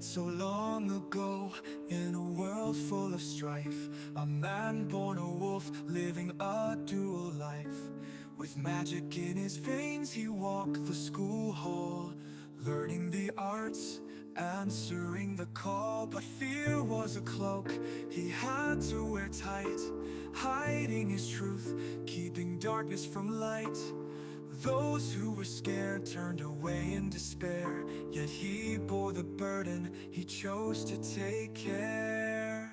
Not so long ago, in a world full of strife, a man born a wolf, living a dual life. With magic in his veins, he walked the school hall, learning the arts, answering the call. But fear was a cloak he had to wear tight, hiding his truth, keeping darkness from light. Those who were scared turned away in despair, yet he bore the burden, he chose to take care.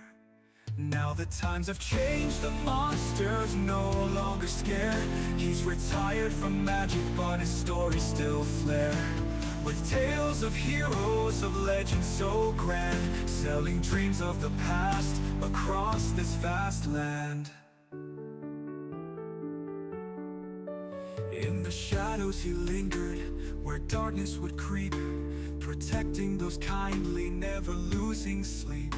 Now the times have changed, the monster's no longer scared. He's retired from magic, but his stories still flare, with tales of heroes, of legends so grand, selling dreams of the past across this vast land. In the shadows he lingered, where darkness would creep, protecting those kindly, never losing sleep.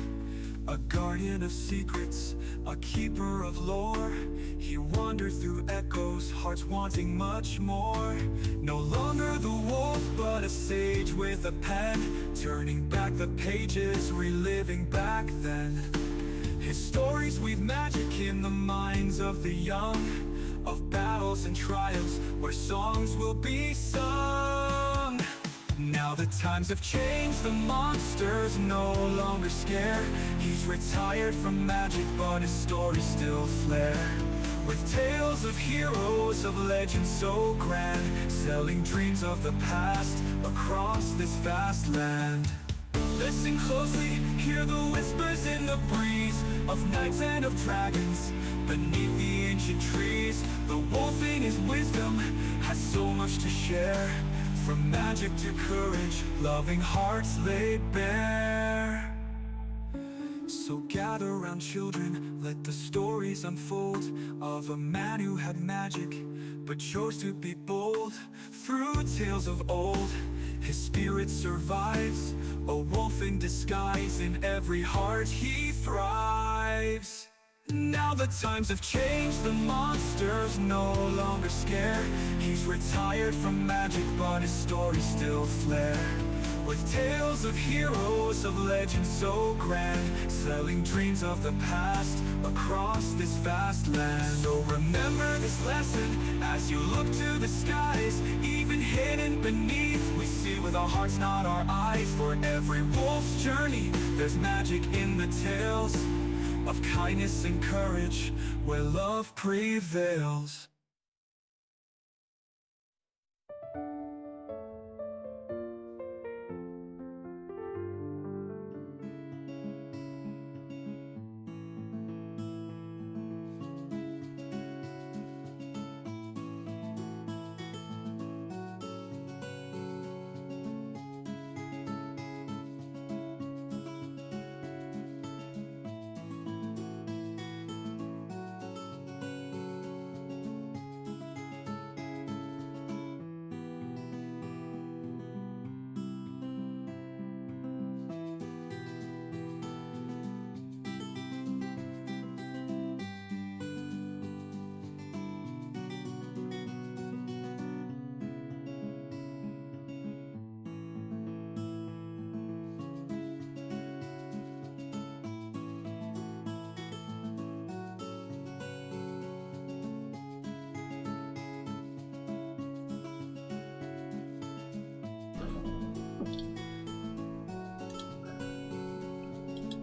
A guardian of secrets, a keeper of lore, he wandered through echoes, hearts wanting much more. No longer the wolf, but a sage with a pen, turning back the pages, reliving back then. His stories weave magic in the minds of the young, of battles and triumphs, where songs will be sung. Now the times have changed, the monster's no longer scared. He's retired from magic, but his stories still flare, with tales of heroes, of legends so grand, selling dreams of the past across this vast land. Listen closely, hear the whispers in the breeze, of knights and of dragons beneath the ancient trees. The wolf in his wisdom has so much to share, from magic to courage, loving hearts laid bare. So gather round, children, let the stories unfold, of a man who had magic but chose to be bold. Through tales of old, his spirit survives, a wolf in disguise, in every heart he thrives. Now the times have changed, the monster's no longer scared. He's retired from magic, but his stories still flare, with tales of heroes, of legends so grand, selling dreams of the past across this vast land. So remember this lesson as you look to the skies, even hidden beneath, we see with our hearts, not our eyes. For every wolf's journey, there's magic in the tales of kindness and courage, where love prevails.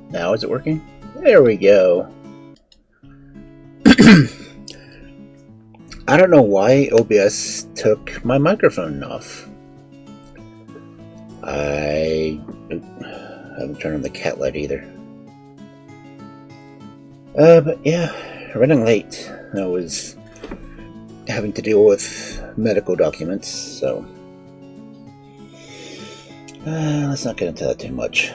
Now is it working? There we go. I don't know why OBS took my microphone off. I haven't turned on the cat light either. But yeah, running late. I was having to deal with medical documents, so let's not get into that too much.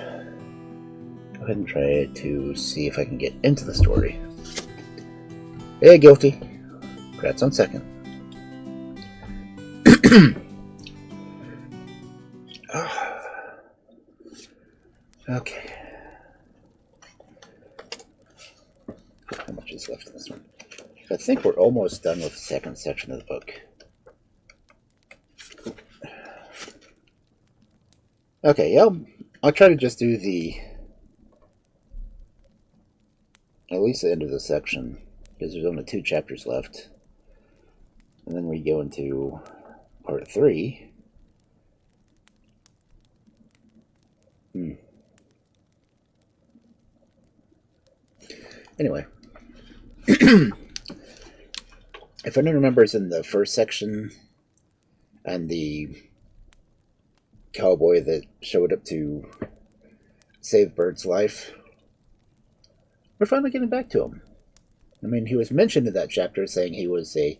Go ahead and try to see if I can get into the story. Hey, guilty. Congrats on second. Okay. How much is left in this one? I think we're almost done with the second section of the book. Okay, yeah, I'll try to just do at least the end of the section, because there's only 2 chapters left. And then we go into part 3. Anyway. If anyone remembers in the first section, and the cowboy that showed up to save Byrd's life, we're finally getting back to him. I mean, he was mentioned in that chapter saying he was a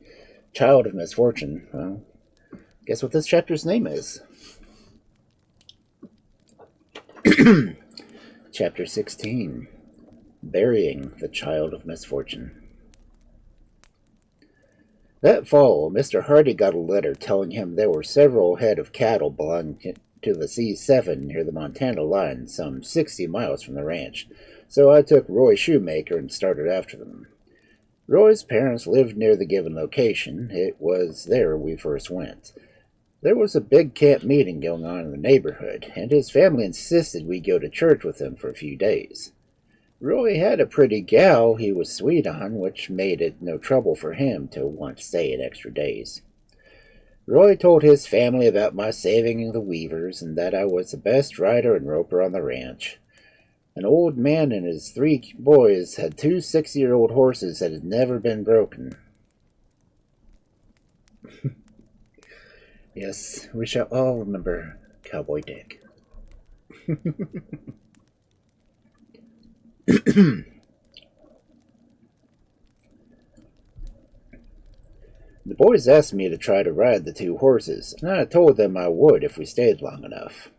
child of misfortune. Well, guess what this chapter's name is? Chapter 16, Burying the Child of Misfortune. That fall, Mr. Hardy got a letter telling him there were several head of cattle belonging to the C7 near the Montana line, some 60 miles from the ranch, so I took Roy Shoemaker and started after them. Roy's parents lived near the given location. It was there we first went. There was a big camp meeting going on in the neighborhood, and his family insisted we go to church with them for a few days. Roy had a pretty gal he was sweet on, which made it no trouble for him to want to stay an extra days. Roy told his family about my saving the weavers, and that I was the best rider and roper on the ranch. An old man and his 3 boys had 2 6-year-old horses that had never been broken. Yes, we shall all remember Cowboy Dick. The boys asked me to try to ride the 2 horses, and I told them I would if we stayed long enough.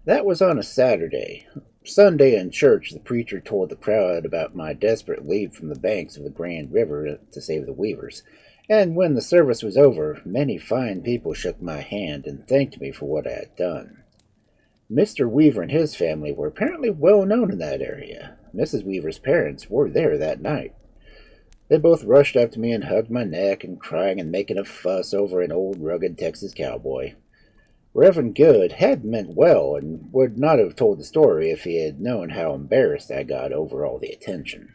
That was on a Saturday. Sunday in church, the preacher told the crowd about my desperate leap from the banks of the Grand River to save the weavers, and when the service was over, many fine people shook my hand and thanked me for what I had done. Mr. Weaver and his family were apparently well known in that area. Mrs. Weaver's parents were there that night. They both rushed up to me and hugged my neck and crying and making a fuss over an old rugged Texas cowboy. Reverend Good had meant well and would not have told the story if he had known how embarrassed I got over all the attention.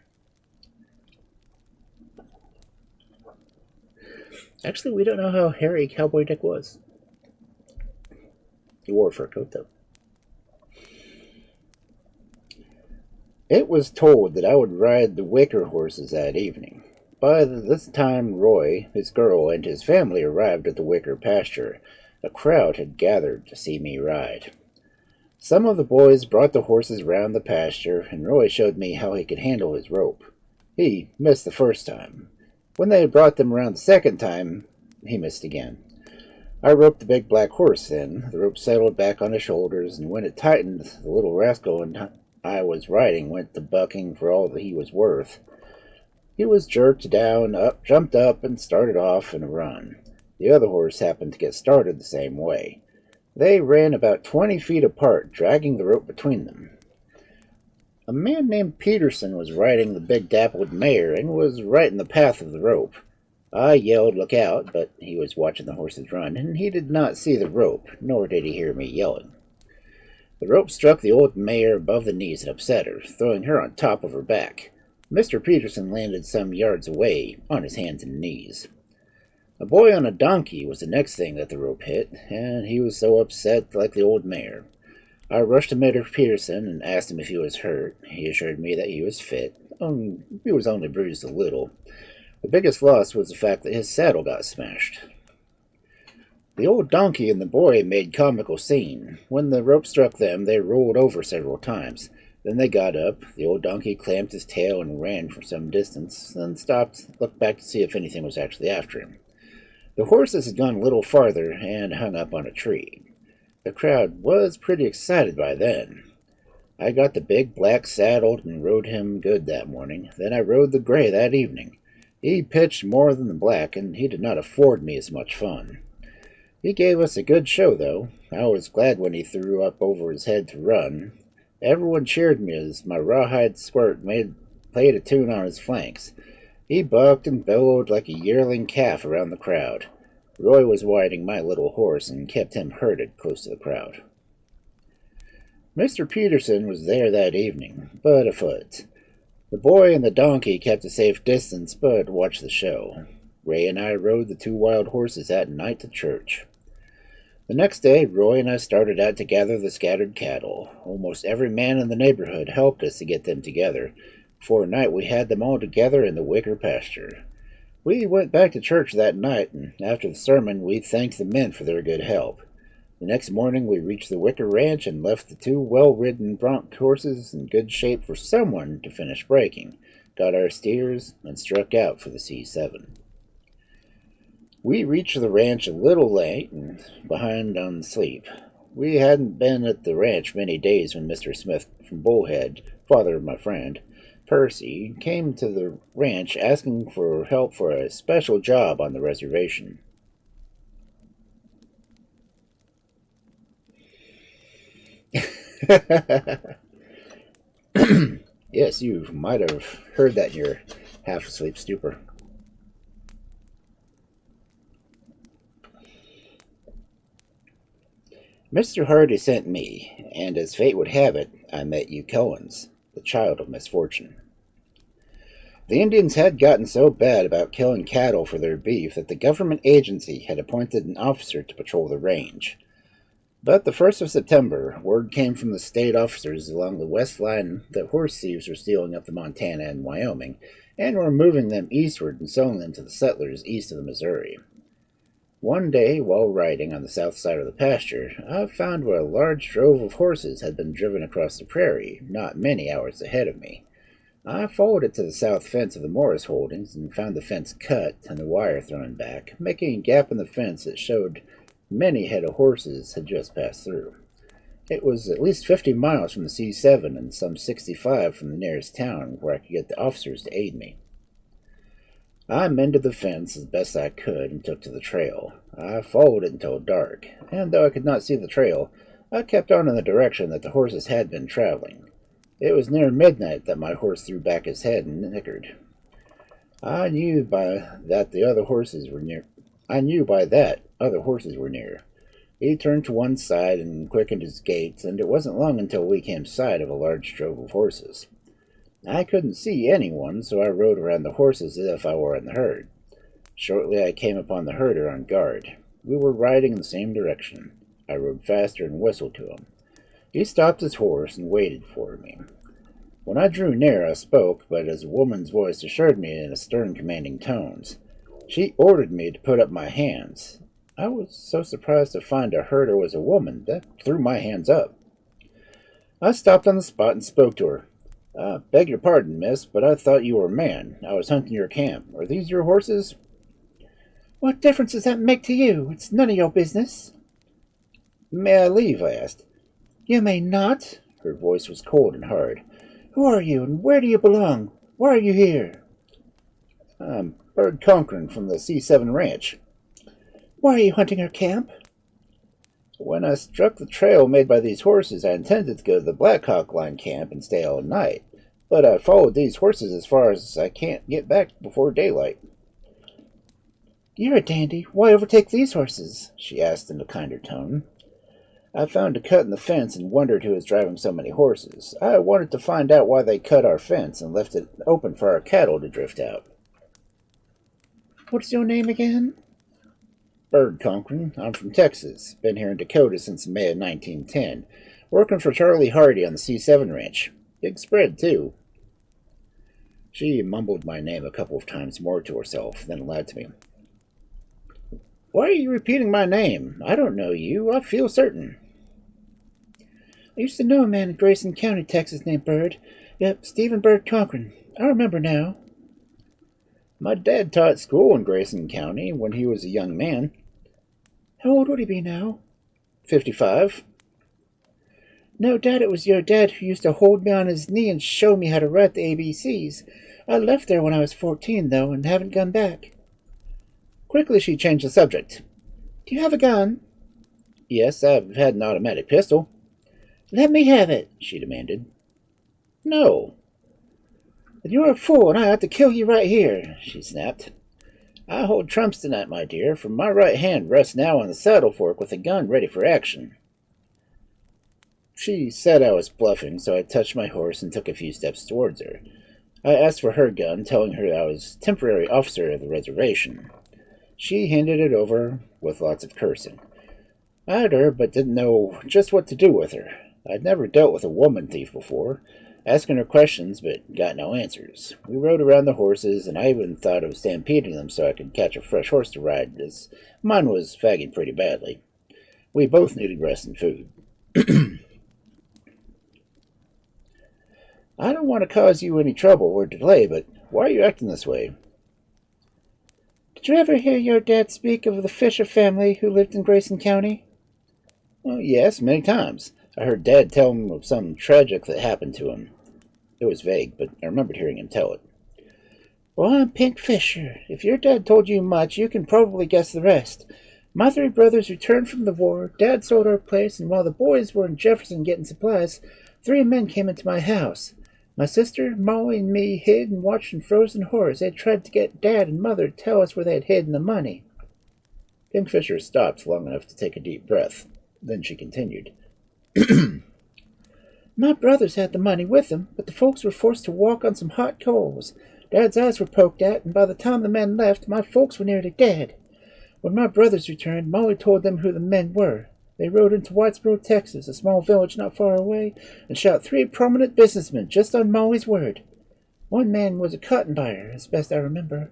Actually, we don't know how hairy Cowboy Dick was. He wore a fur coat, though. It was told that I would ride the wicker horses that evening. By this time, Roy, his girl, and his family arrived at the wicker pasture. A crowd had gathered to see me ride. Some of the boys brought the horses round the pasture, and Roy showed me how he could handle his rope. He missed the first time. When they brought them around the second time, he missed again. I roped the big black horse then. The rope settled back on his shoulders, and when it tightened, the little rascal I was riding went to bucking for all that he was worth. He was jerked down, jumped up, and started off in a run. The other horse happened to get started the same way. They ran about 20 feet apart, dragging the rope between them. A man named Peterson was riding the big dappled mare and was right in the path of the rope. I yelled, "Look out," but he was watching the horses run, and he did not see the rope, nor did he hear me yelling. The rope struck the old mare above the knees and upset her, throwing her on top of her back. Mr. Peterson landed some yards away, on his hands and knees. A boy on a donkey was the next thing that the rope hit, and he was so upset like the old mare. I rushed to Mr. Peterson and asked him if he was hurt. He assured me that he was fit. He was only bruised a little. The biggest loss was the fact that his saddle got smashed. The old donkey and the boy made comical scene. When the rope struck them, they rolled over several times. Then they got up. The old donkey clamped his tail and ran for some distance, then stopped, looked back to see if anything was actually after him. The horses had gone a little farther and hung up on a tree. The crowd was pretty excited by then. I got the big black saddled and rode him good that morning. Then I rode the gray that evening. He pitched more than the black, and he did not afford me as much fun. He gave us a good show, though. I was glad when he threw up over his head to run. Everyone cheered me as my rawhide squirt played a tune on his flanks. He bucked and bellowed like a yearling calf around the crowd. Roy was riding my little horse and kept him herded close to the crowd. Mr. Peterson was there that evening, but afoot. The boy and the donkey kept a safe distance, but watched the show. Ray and I rode the two wild horses at night to church. The next day, Roy and I started out to gather the scattered cattle. Almost every man in the neighborhood helped us to get them together. Before night, we had them all together in the wicker pasture. We went back to church that night, and after the sermon, we thanked the men for their good help. The next morning, we reached the Wicker Ranch and left the two well-ridden bronc horses in good shape for someone to finish breaking, got our steers, and struck out for the C7. We reached the ranch a little late and behind on sleep. We hadn't been at the ranch many days when Mr. Smith from Bullhead, father of my friend, Percy, came to the ranch asking for help for a special job on the reservation. Yes, you might have heard that in your half-asleep stupor. Mr. Hardy sent me, and as fate would have it, I met you Cohens, the child of misfortune. The Indians had gotten so bad about killing cattle for their beef that the government agency had appointed an officer to patrol the range. But the 1st of September, word came from the state officers along the west line that horse thieves were stealing up the Montana and Wyoming, and were moving them eastward and selling them to the settlers east of the Missouri. One day, while riding on the south side of the pasture, I found where a large drove of horses had been driven across the prairie, not many hours ahead of me. I followed it to the south fence of the Morris holdings and found the fence cut and the wire thrown back, making a gap in the fence that showed many head of horses had just passed through. It was at least 50 miles from the C7 and some 65 from the nearest town where I could get the officers to aid me. I mended the fence as best I could and took to the trail. I followed it until dark, and though I could not see the trail, I kept on in the direction that the horses had been traveling. It was near midnight that my horse threw back his head and nickered. I knew by that other horses were near. He turned to one side and quickened his gait, and it wasn't long until we came sight of a large drove of horses. I couldn't see anyone, so I rode around the horses as if I were in the herd. Shortly I came upon the herder on guard. We were riding in the same direction. I rode faster and whistled to him. He stopped his horse and waited for me. When I drew near, I spoke, but as a woman's voice assured me in stern, commanding tones. She ordered me to put up my hands. I was so surprised to find a herder was a woman that threw my hands up. I stopped on the spot and spoke to her. Beg your pardon, miss, but I thought you were a man. I was hunting your camp. Are these your horses? What difference does that make to you? It's none of your business. May I leave? I asked. You may not. Her voice was cold and hard. Who are you, and where do you belong? Why are you here? I'm Byrd Cochrain from the C7 ranch. Why are you hunting our camp? When I struck the trail made by these horses, I intended to go to the Black Hawk Line camp and stay all night, but I followed these horses as far as I can't get back before daylight. You're a dandy. Why overtake these horses? She asked in a kinder tone. I found a cut in the fence and wondered who was driving so many horses. I wanted to find out why they cut our fence and left it open for our cattle to drift out. What's your name again? Byrd Cochrain. I'm from Texas. Been here in Dakota since May of 1910. Working for Charlie Hardy on the C7 ranch. Big spread, too. She mumbled my name a couple of times more to herself, then aloud to me. Why are you repeating my name? I don't know you. I feel certain. I used to know a man in Grayson County, Texas, named Byrd. Yep, Stephen Byrd Cochrain. I remember now. My dad taught school in Grayson County when he was a young man. How old would he be now? 55. No doubt it was your dad who used to hold me on his knee and show me how to write the ABCs. I left there when I was 14, though, and haven't gone back. Quickly she changed the subject. Do you have a gun? Yes, I've had an automatic pistol. Let me have it, she demanded. No. Then you're a fool, and I ought to kill you right here, she snapped. I hold trumps tonight, my dear, for my right hand rests now on the saddle fork with a gun ready for action. She said I was bluffing, so I touched my horse and took a few steps towards her. I asked for her gun, telling her I was temporary officer of the reservation. She handed it over with lots of cursing. I had her, but didn't know just what to do with her. I'd never dealt with a woman thief before, asking her questions but got no answers. We rode around the horses, and I even thought of stampeding them so I could catch a fresh horse to ride, as mine was fagging pretty badly. We both needed rest and food. I don't want to cause you any trouble or delay, but why are you acting this way? Did you ever hear your dad speak of the Fisher family who lived in Grayson County? Well, yes, many times. I heard Dad tell him of some tragic that happened to him. It was vague, but I remembered hearing him tell it. Well, I'm Pink Fisher. If your dad told you much, you can probably guess the rest. My three brothers returned from the war, Dad sold our place, and while the boys were in Jefferson getting supplies, three men came into my house. My sister, Molly, and me hid and watched in frozen horror as they tried to get Dad and Mother to tell us where they had hidden the money. Pink Fisher stopped long enough to take a deep breath. Then she continued. My brothers had the money with them, but the folks were forced to walk on some hot coals. Dad's eyes were poked at, and by the time the men left, my folks were nearly dead. When my brothers returned, Molly told them who the men were. They rode into Whitesboro, Texas, a small village not far away, and shot three prominent businessmen just on Molly's word. One man was a cotton buyer, as best I remember.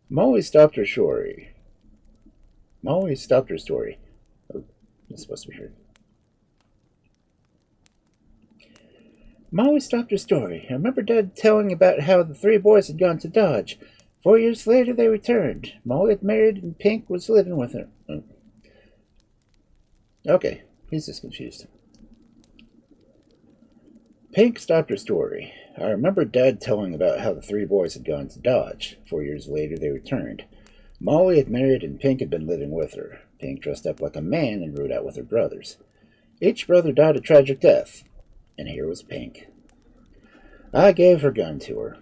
Molly stopped her story. Oh, that's supposed to be heard. Molly stopped her story. I remember Dad telling about how the three boys had gone to Dodge. 4 years later, they returned. Molly had married, and Pink was living with her. Okay, he's just confused. Pink stopped her story. I remember Dad telling about how the three boys had gone to Dodge. 4 years later, they returned. Molly had married, and Pink had been living with her. Pink dressed up like a man and rode out with her brothers. Each brother died a tragic death, and here was Pink. I gave her gun to her.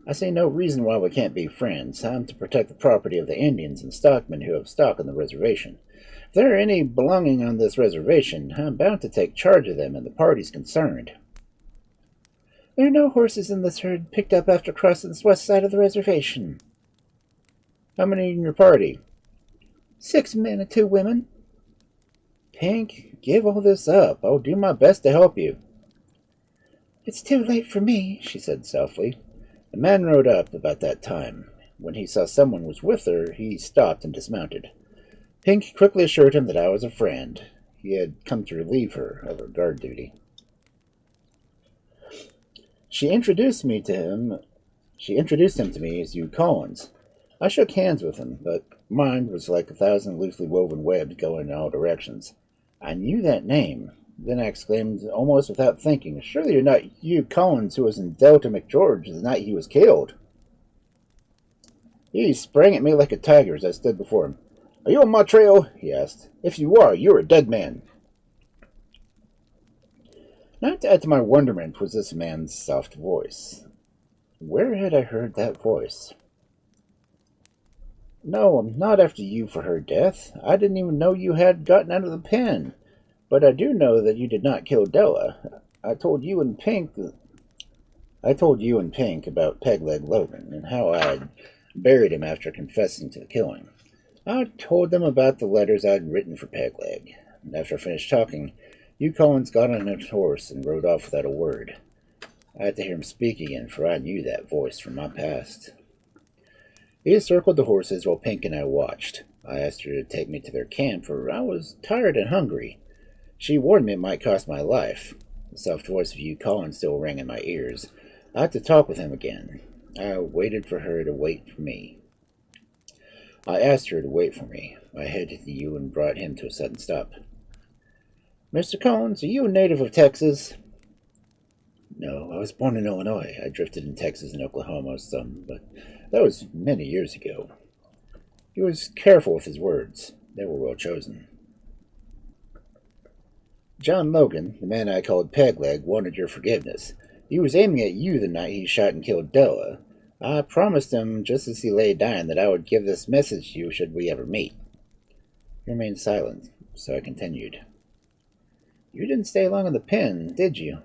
I see no reason why we can't be friends. I'm to protect the property of the Indians and stockmen who have stock on the reservation. If there are any belonging on this reservation, I'm bound to take charge of them and the parties concerned. There are no horses in this herd picked up after crossing the west side of the reservation. How many in your party? 6 men and 2 women. Pink, give all this up. I'll do my best to help you. It's too late for me, she said softly. The man rode up about that time. When he saw someone was with her, he stopped and dismounted. Pink quickly assured him that I was a friend. He had come to relieve her of her guard duty. She introduced him to me as Hugh Collins. I shook hands with him, but mine was like 1,000 loosely woven webs going in all directions. I knew that name. Then I exclaimed, almost without thinking, "Surely you're not Hugh Collins who was in Delta McGeorge the night he was killed?" He sprang at me like a tiger as I stood before him. "Are you on my trail?" he asked. "If you are, you're a dead man." Not to add to my wonderment was this man's soft voice. Where had I heard that voice? "No, I'm not after you for her death. I didn't even know you had gotten out of the pen. But I do know that you did not kill Della. I told you and Pink about Pegleg Logan and how I had buried him after confessing to the killing. I told them about the letters I'd written for Pegleg. And after I finished talking, Hugh Collins got on his horse and rode off without a word. I had to hear him speak again, for I knew that voice from my past. He circled the horses while Pink and I watched. I asked her to take me to their camp, for I was tired and hungry. She warned me it might cost my life. The soft voice of Hugh Collins still rang in my ears. I had to talk with him again. I waited for her to wait for me. I asked her to wait for me. I headed to Hugh and brought him to a sudden stop. "Mr. Collins, are you a native of Texas?" "No, I was born in Illinois. I drifted in Texas and Oklahoma some, but that was many years ago." He was careful with his words. They were well chosen. "John Logan, the man I called Pegleg, wanted your forgiveness. He was aiming at you the night he shot and killed Della. I promised him, just as he lay dying, that I would give this message to you should we ever meet." He remained silent, so I continued. You didn't stay long in the pen, did you?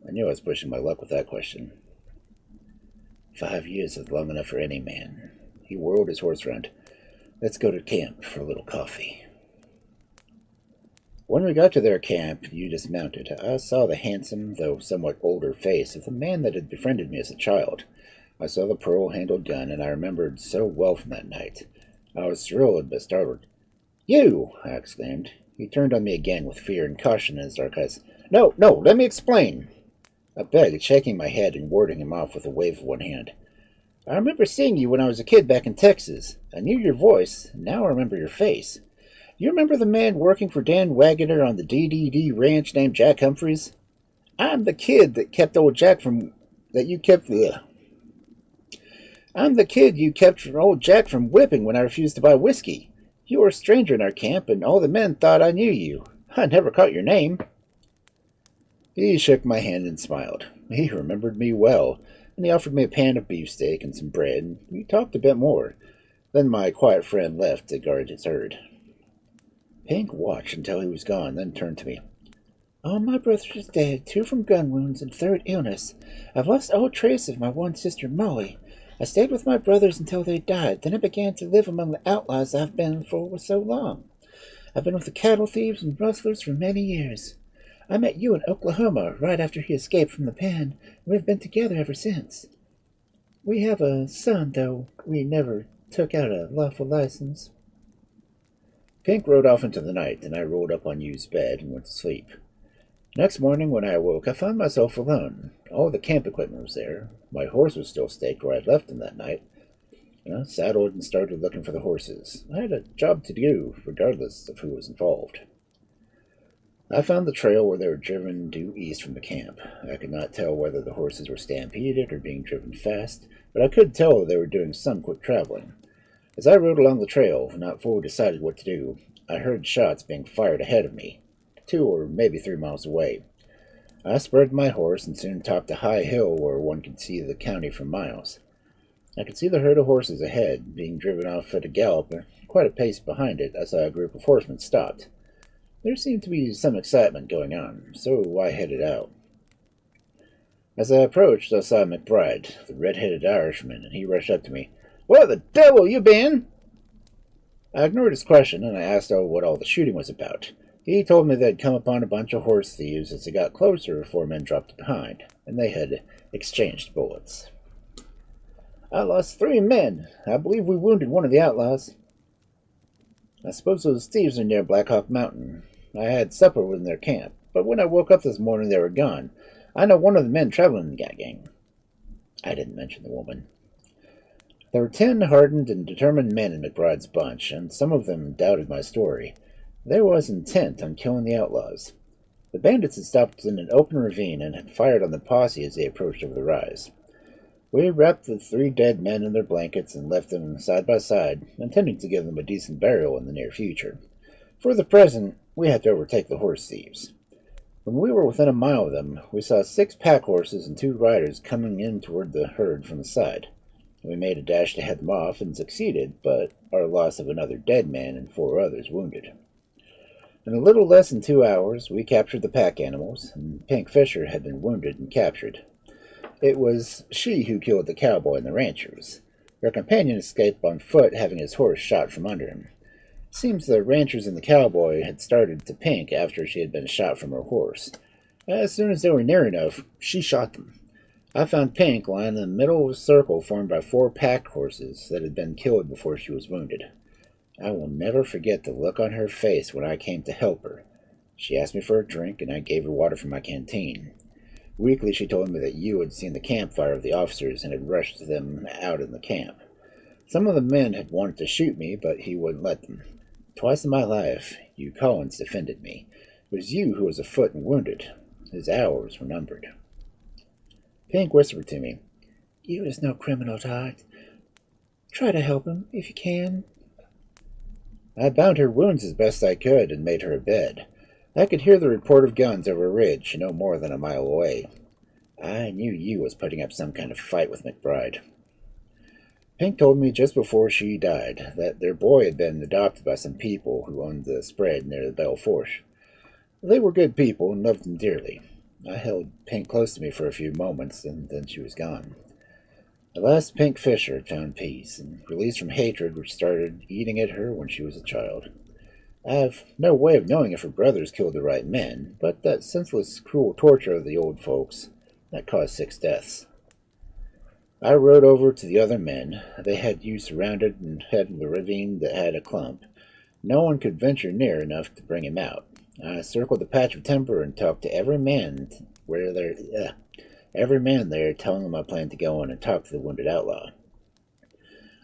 I knew I was pushing my luck with that question. 5 years is long enough for any man. He whirled his horse round. Let's go to camp for a little coffee. When we got to their camp and you dismounted, I saw the handsome, though somewhat older face of the man that had befriended me as a child. I saw the pearl-handled gun, and I remembered so well from that night. I was thrilled but startled. You! I exclaimed. He turned on me again with fear and caution in his dark eyes. No, let me explain. I begged, shaking my head and warding him off with a wave of one hand. I remember seeing you when I was a kid back in Texas. I knew your voice, and now I remember your face. You remember the man working for Dan Wagoner on the DDD ranch named Jack Humphreys? I'm the kid that kept old Jack from... that you kept... Ugh. I'm the kid you kept from old Jack from whipping when I refused to buy whiskey. You were a stranger in our camp, and all the men thought I knew you. I never caught your name. He shook my hand and smiled. He remembered me well, and he offered me a pan of beefsteak and some bread, and we talked a bit more. Then my quiet friend left to guard his herd. Pink watched until he was gone, then turned to me. All my brothers are dead, 2 from gun wounds and 3rd illness. I've lost all trace of my one sister, Molly. I stayed with my brothers until they died. Then I began to live among the outlaws I've been for so long. I've been with the cattle thieves and rustlers for many years. I met you in Oklahoma right after he escaped from the pen, and we've been together ever since. We have a son, though we never took out a lawful license. Pink rode off into the night, and I rolled up on Yu's bed and went to sleep. Next morning, when I awoke, I found myself alone. All the camp equipment was there. My horse was still staked where I'd left him that night. I saddled and started looking for the horses. I had a job to do, regardless of who was involved. I found the trail where they were driven due east from the camp. I could not tell whether the horses were stampeded or being driven fast, but I could tell they were doing some quick traveling. As I rode along the trail, not fully decided what to do, I heard shots being fired ahead of me, 2 or maybe 3 miles away. I spurred my horse and soon topped a high hill where one could see the county for miles. I could see the herd of horses ahead, being driven off at a gallop, and quite a pace behind it. I saw a group of horsemen stopped. There seemed to be some excitement going on, so I headed out. As I approached, I saw McBride, the red-headed Irishman, and he rushed up to me. Where the devil you been? I ignored his question, and I asked what all the shooting was about. He told me they had come upon a bunch of horse thieves. As they got closer, 4 men dropped behind, and they had exchanged bullets. I lost 3 men. I believe we wounded one of the outlaws. I suppose those thieves are near Black Hawk Mountain. I had supper in their camp, but when I woke up this morning they were gone. I know one of the men traveling in the gang. I didn't mention the woman. There were 10 hardened and determined men in McBride's bunch, and some of them doubted my story. There was intent on killing the outlaws. The bandits had stopped in an open ravine and had fired on the posse as they approached over the rise. We wrapped the 3 dead men in their blankets and left them side by side, intending to give them a decent burial in the near future. For the present, we had to overtake the horse thieves. When we were within a mile of them, we saw 6 pack horses and 2 riders coming in toward the herd from the side. We made a dash to head them off and succeeded, but our loss of another dead man and 4 others wounded. In a little less than 2 hours, we captured the pack animals, and Pink Fisher had been wounded and captured. It was she who killed the cowboy and the ranchers. Her companion escaped on foot, having his horse shot from under him. It seems the ranchers and the cowboy had started to Pink after she had been shot from her horse. As soon as they were near enough, she shot them. I found Pink lying in the middle of a circle formed by 4 pack horses that had been killed before she was wounded. I will never forget the look on her face when I came to help her. She asked me for a drink, and I gave her water from my canteen. Weakly, she told me that you had seen the campfire of the officers and had rushed them out in the camp. Some of the men had wanted to shoot me, but he wouldn't let them. Twice in my life, Hugh Collins defended me. It was you who was afoot and wounded. His hours were numbered. Pink whispered to me, "You is no criminal, Todd. Try to help him, if you can." I bound her wounds as best I could and made her a bed. I could hear the report of guns over a ridge no more than a mile away. I knew you was putting up some kind of fight with McBride. Pink told me just before she died that their boy had been adopted by some people who owned the spread near the Belle Fourche. They were good people and loved them dearly. I held Pink close to me for a few moments, and then she was gone. At last, Pink Fisher had found peace, and released from hatred which started eating at her when she was a child. I have no way of knowing if her brothers killed the right men, but that senseless, cruel torture of the old folks, that caused 6 deaths. I rode over to the other men. They had you surrounded and head of the ravine that had a clump. No one could venture near enough to bring him out. I circled the patch of timber and talked to every man there, telling him I planned to go in and talk to the wounded outlaw.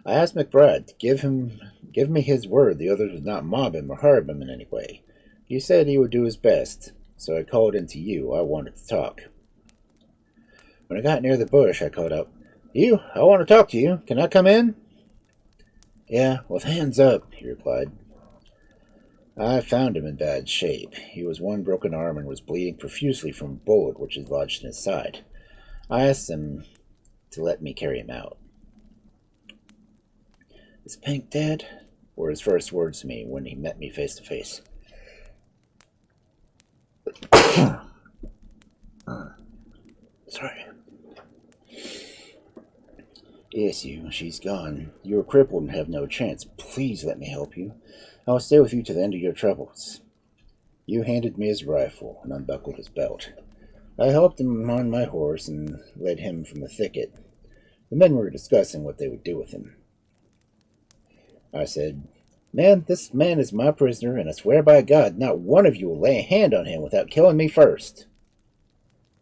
I asked McBride to give me his word the others would not mob him or harm him in any way. He said he would do his best, so I called in to you. I wanted to talk. When I got near the bush, I called out, "You, I want to talk to you. Can I come in?" "Yeah, with hands up," he replied. I found him in bad shape. He was one broken arm and was bleeding profusely from a bullet which had lodged in his side. I asked him to let me carry him out. "Is Pink dead?" were his first words to me when he met me face to face. Sorry. "Yes, she's gone. You are crippled and have no chance. Please let me help you. I will stay with you to the end of your troubles." You handed me his rifle and unbuckled his belt. I helped him on my horse and led him from the thicket. The men were discussing what they would do with him. I said, "Man, this man is my prisoner, and I swear by God not one of you will lay a hand on him without killing me first."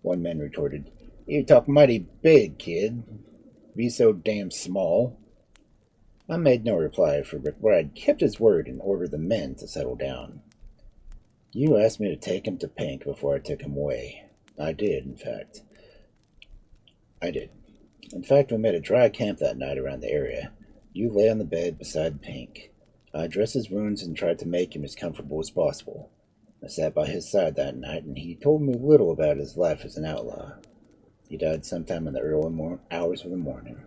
One man retorted, "You talk mighty big, kid. Be so damn small." I made no reply, for McBride kept his word and ordered the men to settle down. You asked me to take him to Pink before I took him away. I did, in fact. We made a dry camp that night around the area. You lay on the bed beside Pink. I dressed his wounds and tried to make him as comfortable as possible. I sat by his side that night, and he told me little about his life as an outlaw. He died sometime in the early hours of the morning.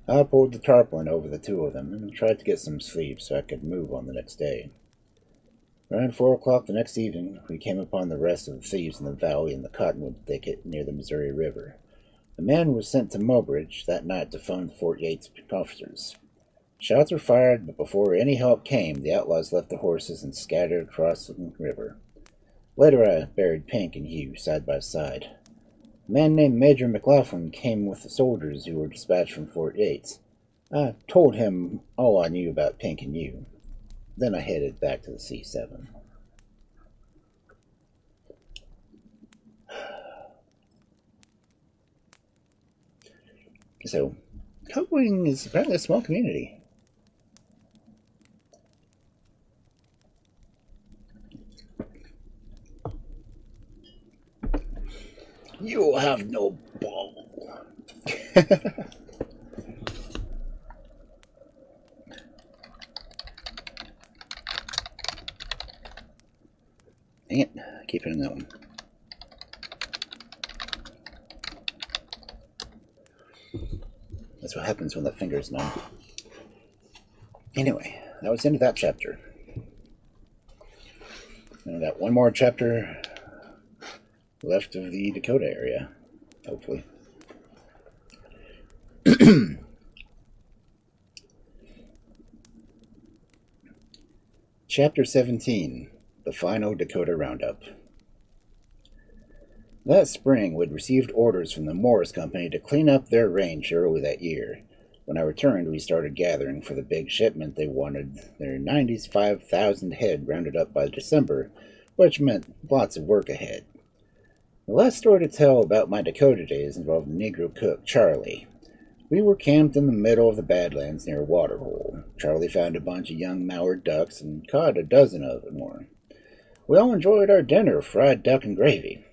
I pulled the tarpaulin over the two of them and tried to get some sleep so I could move on the next day. Around 4 o'clock the next evening, we came upon the rest of the thieves in the valley in the cottonwood thicket near the Missouri River. A man was sent to Mobridge that night to phone Fort Yates officers. Shots were fired, but before any help came, the outlaws left the horses and scattered across the river. Later I buried Pink and Hugh side by side. A man named Major McLaughlin came with the soldiers who were dispatched from Fort Yates. I told him all I knew about Pink and Hugh. Then I headed back to the C7. So, Cowboying is apparently a small community. You have no ball. Dang it. Keep hitting that one. That's what happens when the finger's numb. Anyway, that was the end of that chapter. And I got one more chapter left of the Dakota area, hopefully. Chapter 17, The Final Dakota Roundup. That spring, we'd received orders from the Morris Company to clean up their range early that year. When I returned, we started gathering for the big shipment they wanted, their 95,000 head rounded up by December, which meant lots of work ahead. The last story to tell about my Dakota days involved the Negro cook, Charlie. We were camped in the middle of the Badlands near a waterhole. Charlie found a bunch of young mallard ducks and caught a dozen of them more. We all enjoyed our dinner of fried duck and gravy.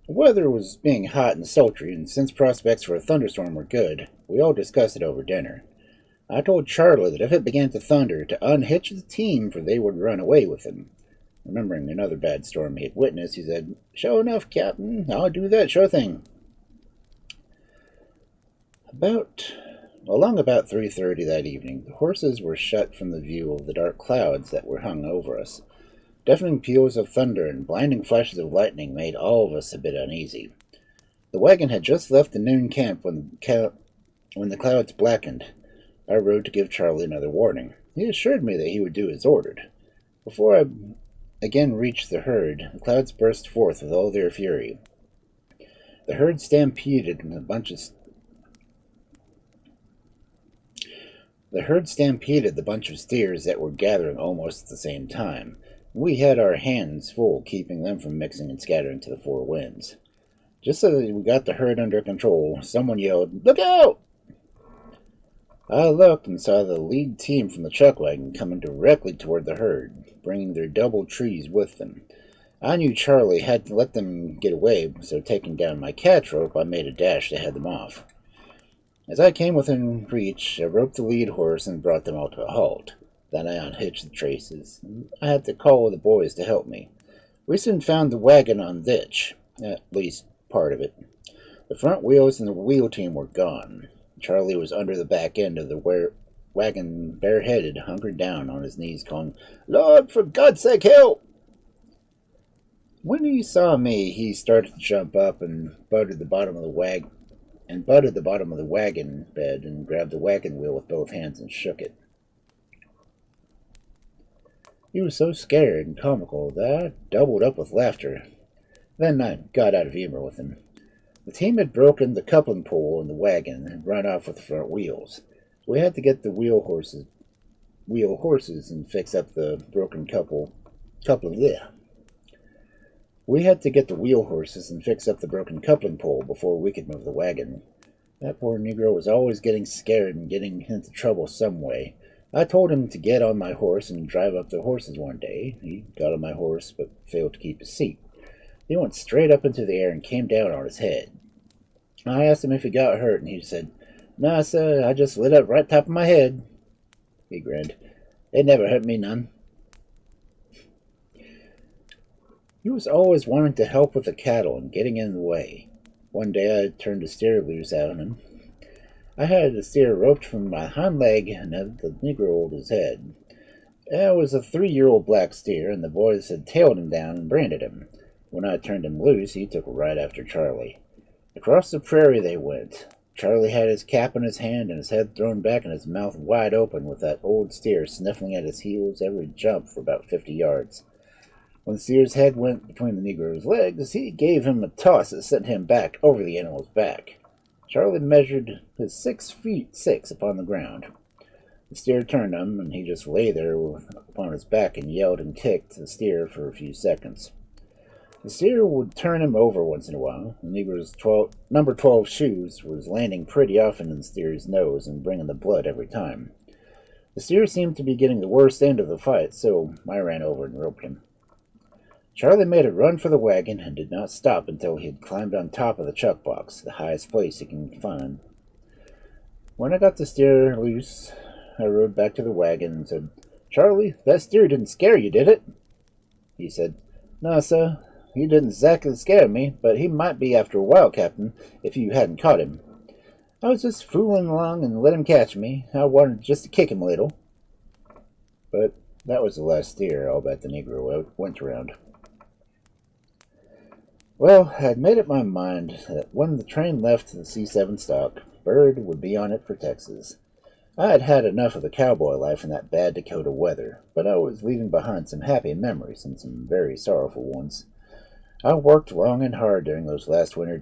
The weather was being hot and sultry, and since prospects for a thunderstorm were good, we all discussed it over dinner. I told Charlie that if it began to thunder, to unhitch the team, for they would run away with him. Remembering another bad storm he had witnessed, he said, "Sure enough, Captain, I'll do that, sure thing." Along about 3:30 that evening, the horses were shut from the view of the dark clouds that were hung over us. Deafening peals of thunder and blinding flashes of lightning made all of us a bit uneasy. The wagon had just left the noon camp when the clouds blackened. I rode to give Charlie another warning. He assured me that he would do as ordered. Before I again reached the herd, the clouds burst forth with all their fury. The herd stampeded the bunch of steers that were gathering almost at the same time. We had our hands full keeping them from mixing and scattering to the four winds. Just as we got the herd under control, someone yelled, "Look out!" I looked and saw the lead team from the chuck wagon coming directly toward the herd, bringing their double trees with them. I knew Charlie had to let them get away, so taking down my catch rope, I made a dash to head them off. As I came within reach, I roped the lead horse and brought them all to a halt. Then I unhitched the traces. I had to call the boys to help me. We soon found the wagon on ditch, at least part of it. The front wheels and the wheel team were gone. Charlie was under the back end of the wagon, bareheaded, hunkered down on his knees, calling, "Lord, for God's sake, help!" When he saw me, he started to jump up and butted the bottom of the wagon bed and grabbed the wagon wheel with both hands and shook it. He was so scared and comical that I doubled up with laughter. Then I got out of humor with him. The team had broken the coupling pole in the wagon and run off with the front wheels. We had to get the wheel horses and fix up the broken coupling pole before we could move the wagon. That poor Negro was always getting scared and getting into trouble some way. I told him to get on my horse and drive up the horses one day. He got on my horse but failed to keep his seat. He went straight up into the air and came down on his head. I asked him if he got hurt, and he said, "Nah, sir, I just lit up right top of my head." He grinned. "It never hurt me none." He was always wanting to help with the cattle and getting in the way. One day I turned a steer loose out on him. I had the steer roped from my hind leg and had the Negro hold his head. It was a 3-year-old black steer, and the boys had tailed him down and branded him. When I turned him loose, he took right after Charlie. Across the prairie they went. Charlie had his cap in his hand and his head thrown back and his mouth wide open, with that old steer sniffling at his heels every jump for about 50 yards. When the steer's head went between the Negro's legs, he gave him a toss that sent him back over the animal's back. Charlie measured his 6'6" upon the ground. The steer turned him, and he just lay there upon his back and yelled and kicked the steer for a few seconds. The steer would turn him over once in a while. The Negro's number 12 shoes was landing pretty often in the steer's nose and bringing the blood every time. The steer seemed to be getting the worst end of the fight, so I ran over and roped him. Charlie made a run for the wagon and did not stop until he had climbed on top of the chuck box, the highest place he can find. When I got the steer loose, I rode back to the wagon and said, "Charlie, that steer didn't scare you, did it?" He said, "No, sir. He didn't exactly scare me, but he might be after a while, Captain, if you hadn't caught him. I was just fooling along and let him catch me. I wanted just to kick him a little." But that was the last steer I'll bet the Negro went around. Well, I'd made up my mind that when the train left the C7 stock, Byrd would be on it for Texas. I had had enough of the cowboy life in that bad Dakota weather, but I was leaving behind some happy memories and some very sorrowful ones. I worked long and hard during those last winter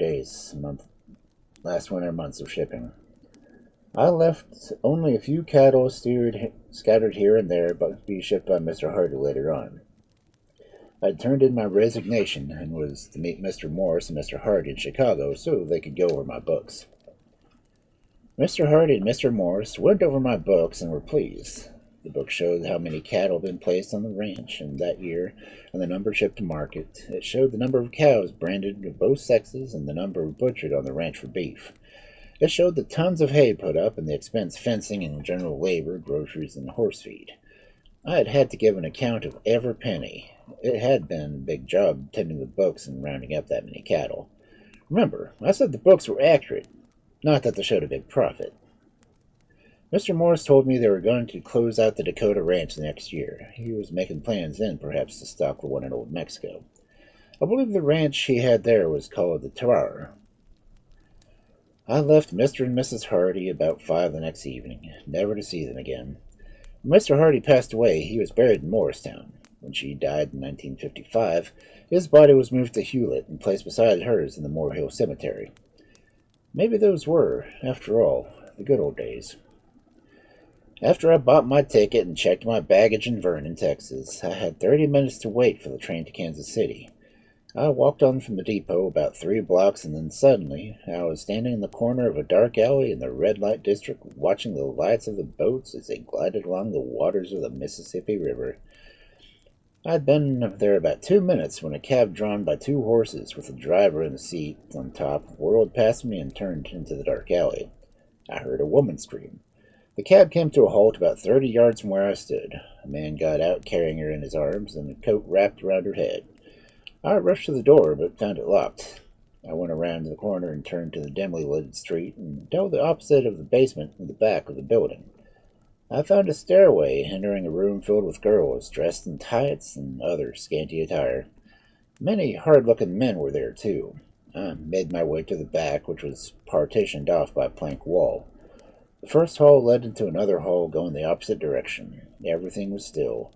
months of shipping. I left only a few cattle scattered here and there, but be shipped by Mr. Hardy later on. I turned in my resignation and was to meet Mr. Morris and Mr. Hardy in Chicago so they could go over my books. Mr. Hardy and Mr. Morris went over my books and were pleased. The book showed how many cattle had been placed on the ranch in that year and the number shipped to market. It showed the number of cows branded of both sexes and the number butchered on the ranch for beef. It showed the tons of hay put up and the expense fencing and general labor, groceries, and horse feed. I had had to give an account of every penny. It had been a big job tending the books and rounding up that many cattle. Remember, I said the books were accurate, not that they showed a big profit. Mr. Morris told me they were going to close out the Dakota ranch the next year. He was making plans then, perhaps, to stock the one in Old Mexico. I believe the ranch he had there was called the Terrar. I left Mr. and Mrs. Hardy about 5 the next evening, never to see them again. When Mr. Hardy passed away, he was buried in Morristown. When she died in 1955, his body was moved to Hewlett and placed beside hers in the Moorhill Cemetery. Maybe those were, after all, the good old days. After I bought my ticket and checked my baggage in Vernon, Texas, I had 30 minutes to wait for the train to Kansas City. I walked on from the depot about 3 blocks, and then suddenly I was standing in the corner of a dark alley in the red light district watching the lights of the boats as they glided along the waters of the Mississippi River. I'd been there about 2 minutes when a cab drawn by 2 horses with a driver in the seat on top whirled past me and turned into the dark alley. I heard a woman scream. The cab came to a halt about 30 yards from where I stood. A man got out carrying her in his arms and a coat wrapped around her head. I rushed to the door, but found it locked. I went around the corner and turned to the dimly lit street and down the opposite of the basement in the back of the building. I found a stairway entering a room filled with girls dressed in tights and other scanty attire. Many hard-looking men were there, too. I made my way to the back, which was partitioned off by a plank wall. The first hall led into another hall going the opposite direction. Everything was still.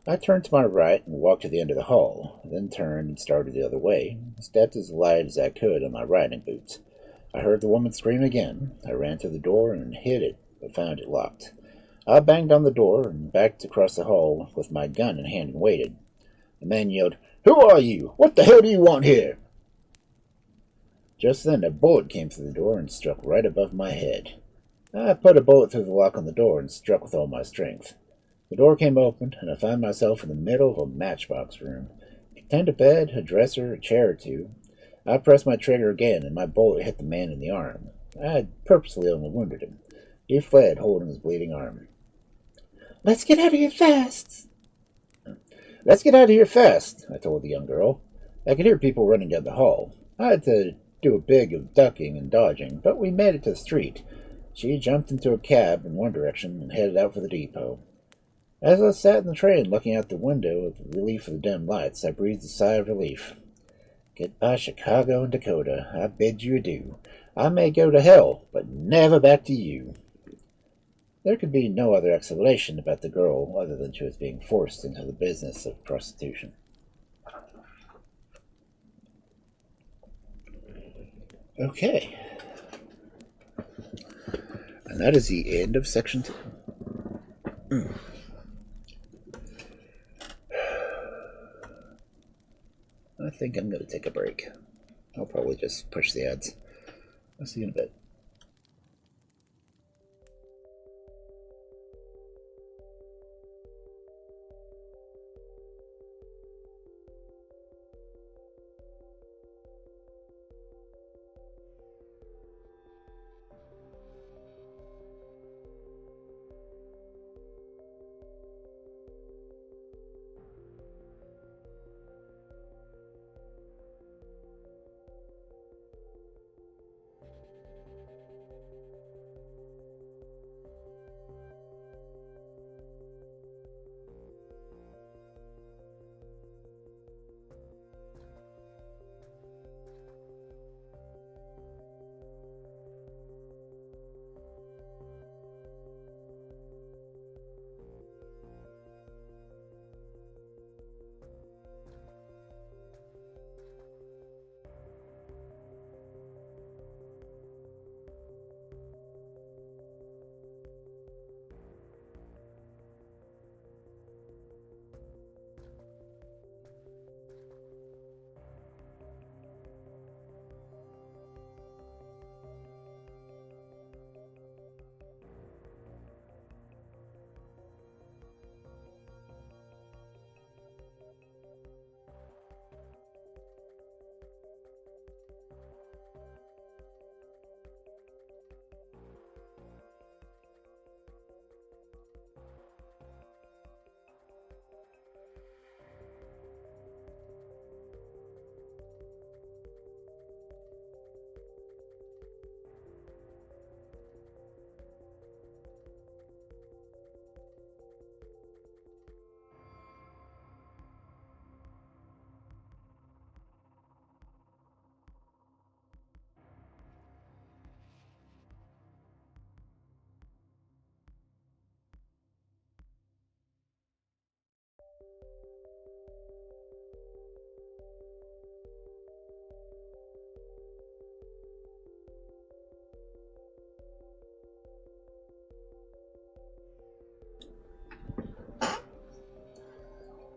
I turned to my right and walked to the end of the hall, then turned and started the other way, stepped as light as I could in my riding boots. I heard the woman scream again. I ran to the door and hid it, but found it locked. I banged on the door and backed across the hall with my gun in hand and waited. The man yelled, "Who are you? What the hell do you want here?" Just then a bullet came through the door and struck right above my head. I put a bullet through the lock on the door and struck with all my strength. The door came open, and I found myself in the middle of a matchbox room. It contained a bed, a dresser, a chair or two. I pressed my trigger again, and my bullet hit the man in the arm. I had purposely only wounded him. He fled, holding his bleeding arm. Let's get out of here fast. "Let's get out of here fast," I told the young girl. I could hear people running down the hall. I had to do a bit of ducking and dodging, but we made it to the street. She jumped into a cab in one direction and headed out for the depot. As I sat in the train looking out the window at the relief of the dim lights, I breathed a sigh of relief. Goodbye, Chicago and Dakota. I bid you adieu. I may go to hell, but never back to you. There could be no other explanation about the girl other than she was being forced into the business of prostitution. Okay. And that is the end of section 2. I think I'm going to take a break. I'll probably just push the ads. I'll see you in a bit.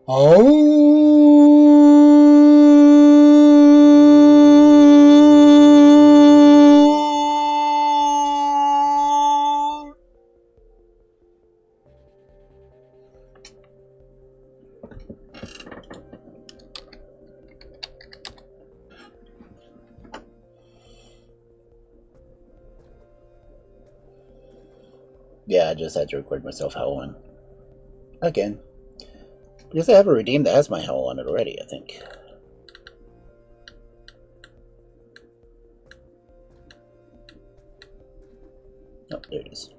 Yeah, I just had to record myself howling. Again. Because I have a redeem that has my howl on it already, I think. Oh, there it is.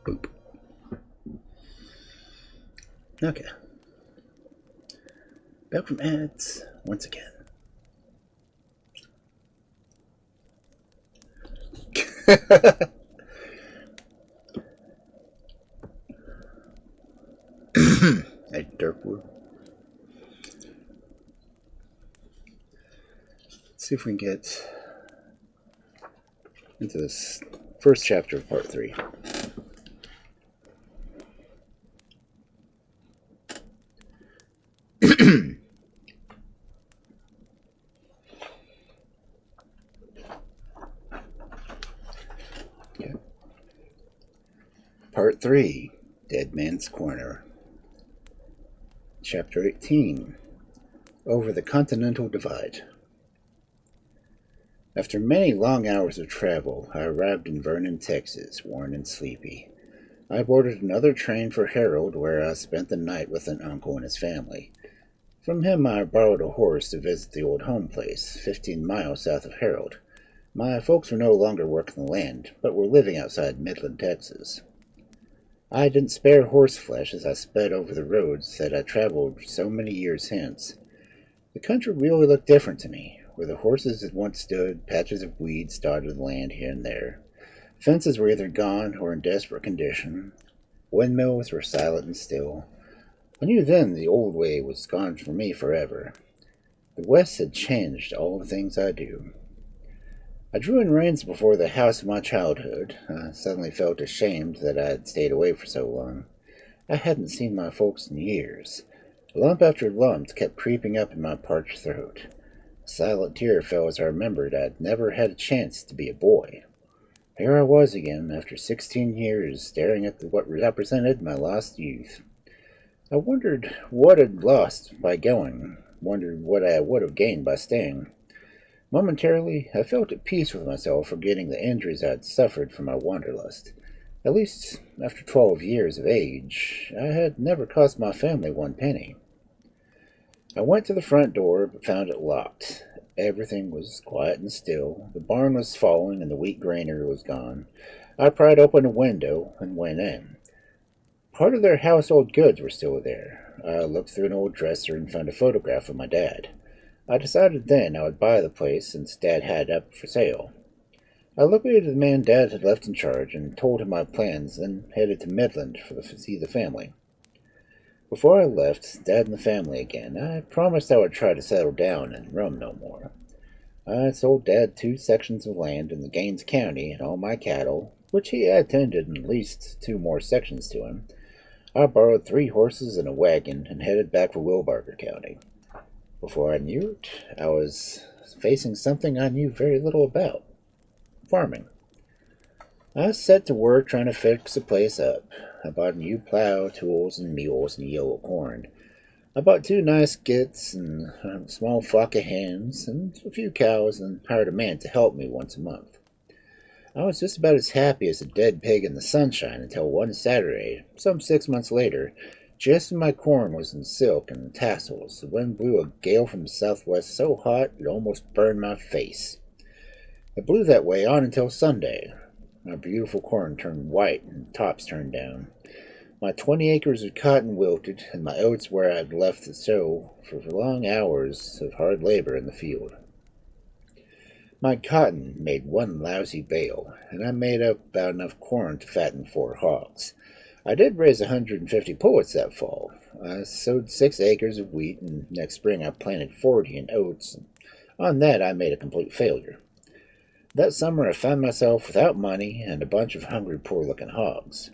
Boop. Okay. Back from ads once again. Hey, Dirkwood. Let's see if we can get into this first chapter of part 3. Okay. Part 3, Dead Man's Corner. Chapter 18, Over the Continental Divide. After many long hours of travel, I arrived in Vernon, Texas, worn and sleepy. I boarded another train for Harold, where I spent the night with an uncle and his family. From him I borrowed a horse to visit the old home place, 15 miles south of Harold. My folks were no longer working the land, but were living outside Midland, Texas. I didn't spare horseflesh as I sped over the roads that I traveled so many years hence. The country really looked different to me. Where the horses had once stood, patches of weeds dotted the land here and there. Fences were either gone or in desperate condition. Windmills were silent and still. I knew then the old way was gone for me forever. The West had changed all the things I do. I drew in reins before the house of my childhood. I suddenly felt ashamed that I had stayed away for so long. I hadn't seen my folks in years. Lump after lump kept creeping up in my parched throat. A silent tear fell as I remembered I'd never had a chance to be a boy. Here I was again, after 16 years, staring at what represented my lost youth. I wondered what I'd lost by going, wondered what I would have gained by staying. Momentarily, I felt at peace with myself, forgetting the injuries I had suffered from my wanderlust. At least, after 12 years of age, I had never cost my family one penny. I went to the front door, but found it locked. Everything was quiet and still. The barn was falling, and the wheat granary was gone. I pried open a window and went in. Part of their household goods were still there. I looked through an old dresser and found a photograph of my dad. I decided then I would buy the place since Dad had it up for sale. I located the man Dad had left in charge and told him my plans, then headed to Midland to see the family. Before I left Dad and the family again, I promised I would try to settle down and roam no more. I sold Dad 2 sections of land in the Gaines County and all my cattle, which he had tended and leased 2 more sections to him. I borrowed 3 horses and a wagon and headed back for Wilbarger County. Before I knew it, I was facing something I knew very little about: farming. I set to work trying to fix the place up. I bought a new plow, tools, and mules and yellow corn. I bought 2 nice skits and a small flock of hens and a few cows and hired a man to help me once a month. I was just about as happy as a dead pig in the sunshine until one Saturday, some 6 months later, just as my corn was in silk and tassels, the wind blew a gale from the southwest so hot it almost burned my face. It blew that way on until Sunday. My beautiful corn turned white and tops turned down. My 20 acres of cotton wilted, and my oats where I had left the sow for long hours of hard labor in the field. My cotton made one lousy bale, and I made up about enough corn to fatten 4 hogs. I did raise 150 pullets that fall. I sowed 6 acres of wheat, and next spring I planted 40 in oats. And on that, I made a complete failure. That summer, I found myself without money and a bunch of hungry, poor-looking hogs.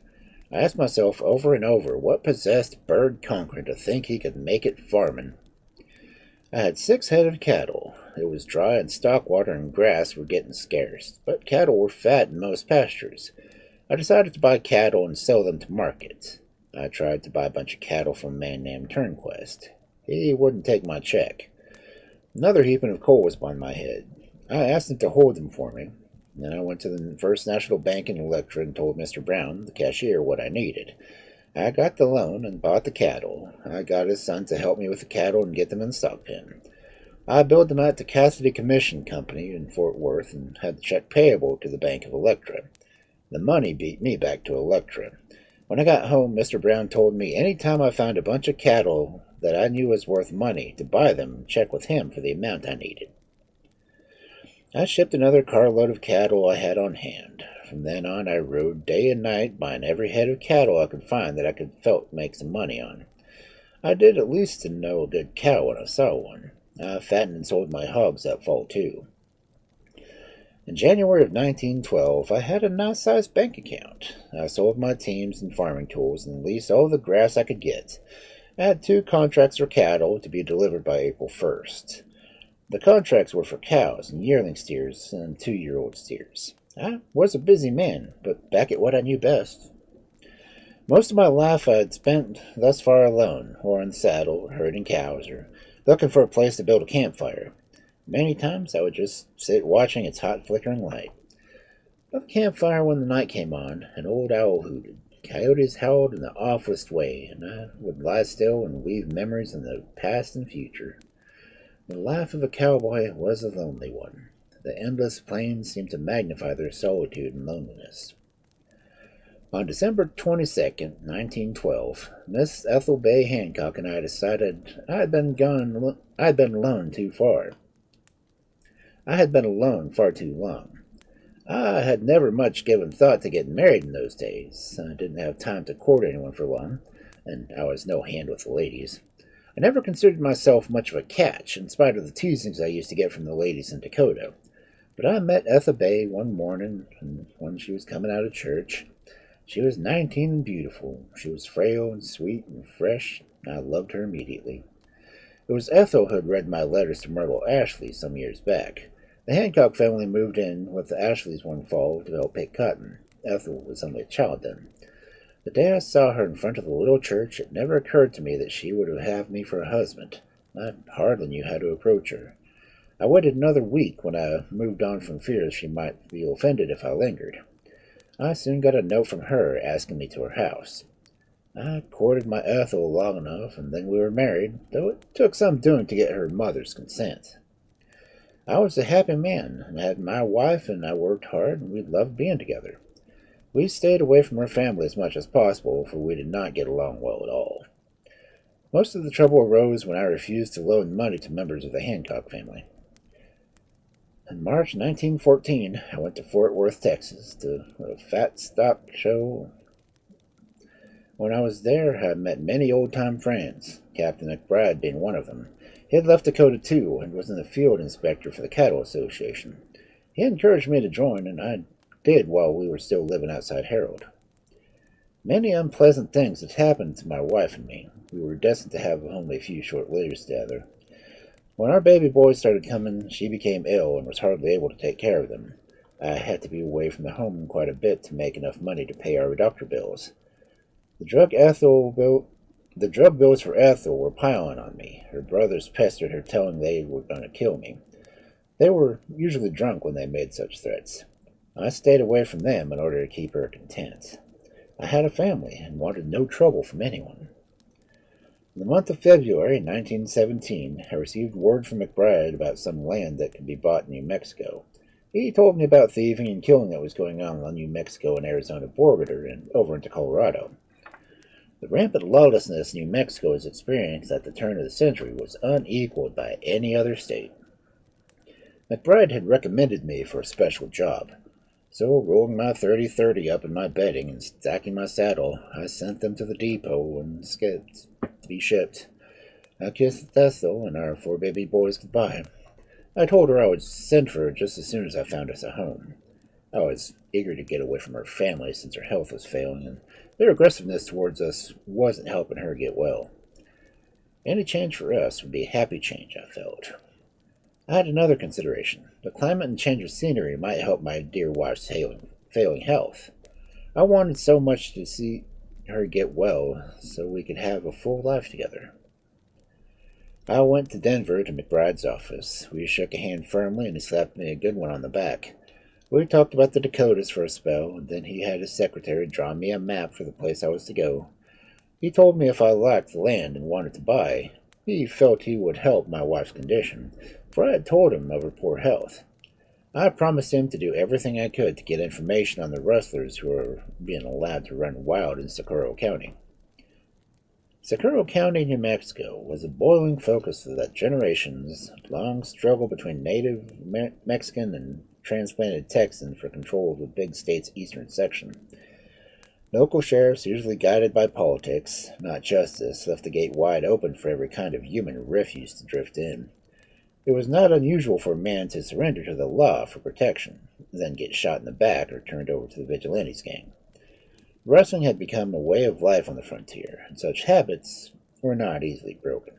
I asked myself over and over what possessed Byrd Cochrain to think he could make it farming. I had 6 head of cattle. It was dry, and stock water and grass were getting scarce, but cattle were fat in most pastures. I decided to buy cattle and sell them to market. I tried to buy a bunch of cattle from a man named Turnquest. He wouldn't take my check. Another heaping of coal was upon my head. I asked him to hold them for me. Then I went to the First National Bank in Electra and told Mr. Brown, the cashier, what I needed. I got the loan and bought the cattle. I got his son to help me with the cattle and get them in the stock pen. I billed them out to Cassidy Commission Company in Fort Worth and had the check payable to the Bank of Electra. The money beat me back to Electra. When I got home, Mr. Brown told me any time I found a bunch of cattle that I knew was worth money to buy them and check with him for the amount I needed. I shipped another carload of cattle I had on hand. From then on, I rode day and night, buying every head of cattle I could find that I could felt make some money on. I did at least to know a good cow when I saw one. I fattened and sold my hogs that fall, too. In January of 1912, I had a nice-sized bank account. I sold my teams and farming tools and leased all the grass I could get. I had 2 contracts for cattle to be delivered by April 1st. The contracts were for cows and yearling steers and 2-year-old steers. I was a busy man, but back at what I knew best. Most of my life I had spent thus far alone, or in the saddle, or herding cows, or looking for a place to build a campfire. Many times I would just sit watching its hot flickering light. By the campfire when the night came on, an old owl hooted. Coyotes howled in the awfullest way, and I would lie still and weave memories of the past and future. The life of a cowboy was a lonely one. The endless plains seemed to magnify their solitude and loneliness. On December 22nd, 1912, Miss Ethel Bay Hancock and I decided I had been alone too far. I had been alone far too long. I had never much given thought to getting married in those days. I didn't have time to court anyone for long, and I was no hand with the ladies. I never considered myself much of a catch, in spite of the teasings I used to get from the ladies in Dakota. But I met Ethel Bay one morning when she was coming out of church. She was 19 and beautiful. She was frail and sweet and fresh, and I loved her immediately. It was Ethel who had read my letters to Myrtle Ashley some years back. The Hancock family moved in with the Ashleys one fall to help pick cotton. Ethel was only a child then. The day I saw her in front of the little church, it never occurred to me that she would have me for a husband. I hardly knew how to approach her. I waited another week when I moved on from fear she might feel offended if I lingered. I soon got a note from her asking me to her house. I courted my Ethel long enough, and then we were married, though it took some doing to get her mother's consent. I was a happy man, and had my wife, and I worked hard, and we loved being together. We stayed away from her family as much as possible, for we did not get along well at all. Most of the trouble arose when I refused to loan money to members of the Hancock family. In March 1914, I went to Fort Worth, Texas, to a fat stock show. When I was there, I met many old-time friends, Captain McBride being one of them. He had left Dakota, too, and was in the field inspector for the Cattle Association. He encouraged me to join, and I did while we were still living outside Harold. Many unpleasant things had happened to my wife and me. We were destined to have only a few short lives together. When our baby boys started coming, she became ill and was hardly able to take care of them. I had to be away from the home quite a bit to make enough money to pay our doctor bills. The drug bills for Ethel were piling on me. Her brothers pestered her, telling they were going to kill me. They were usually drunk when they made such threats. I stayed away from them in order to keep her content. I had a family and wanted no trouble from anyone. In the month of February 1917, I received word from McBride about some land that could be bought in New Mexico. He told me about thieving and killing that was going on the New Mexico and Arizona border and over into Colorado. The rampant lawlessness New Mexico has experienced at the turn of the century was unequaled by any other state. McBride had recommended me for a special job. So, rolling my 30-30 up in my bedding and stacking my saddle, I sent them to the depot and skipped to be shipped. I kissed Ethel and our 4 baby boys goodbye. I told her I would send for her just as soon as I found us a home. I was eager to get away from her family since her health was failing, and their aggressiveness towards us wasn't helping her get well. Any change for us would be a happy change, I felt. I had another consideration. The climate and change of scenery might help my dear wife's failing health. I wanted so much to see her get well so we could have a full life together. I went to Denver to McBride's office. We shook a hand firmly and he slapped me a good one on the back. We talked about the Dakotas for a spell, and then he had his secretary draw me a map for the place I was to go. He told me if I liked the land and wanted to buy, he felt he would help my wife's condition, for I had told him of her poor health. I promised him to do everything I could to get information on the rustlers who were being allowed to run wild in Socorro County. Socorro County, New Mexico, was a boiling focus of that generation's long struggle between native Mexican and transplanted Texan for control of the big state's eastern section. Local sheriffs, usually guided by politics, not justice, left the gate wide open for every kind of human refuse to drift in. It was not unusual for a man to surrender to the law for protection, then get shot in the back or turned over to the vigilantes gang. Rustling had become a way of life on the frontier, and such habits were not easily broken.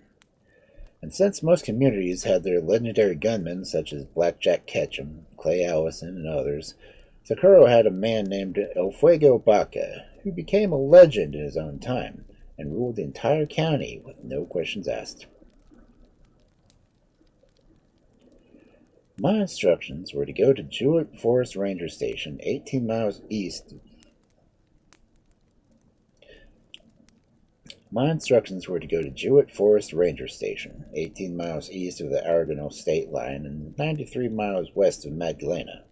And since most communities had their legendary gunmen such as Blackjack Ketchum, Clay Allison, and others, Socorro had a man named El Fuego Baca, who became a legend in his own time and ruled the entire county with no questions asked. My instructions were to go to Jewett Forest Ranger Station, 18 miles east. My instructions were to go to Jewett Forest Ranger Station, 18 miles east of the Aragonal state line and 93 miles west of Magdalena.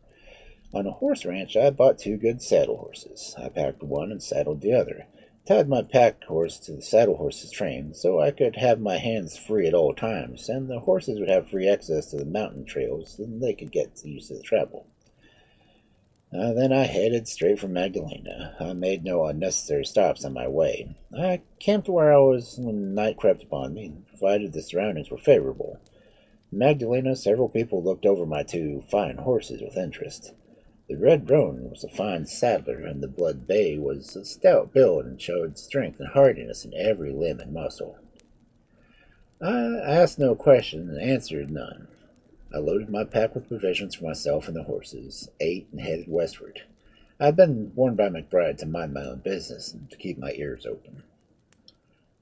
On a horse ranch, I bought 2 good saddle horses. I packed one and saddled the other, tied my pack horse to the saddle horse's train so I could have my hands free at all times, and the horses would have free access to the mountain trails and they could get used to the travel. Then I headed straight for Magdalena. I made no unnecessary stops on my way. I camped where I was when night crept upon me, provided the surroundings were favorable. In Magdalena, several people looked over my 2 fine horses with interest. The Red Roan was a fine saddler, and the Blood Bay was a stout build and showed strength and hardiness in every limb and muscle. I asked no question and answered none. I loaded my pack with provisions for myself and the horses, ate, and headed westward. I had been warned by McBride to mind my own business and to keep my ears open.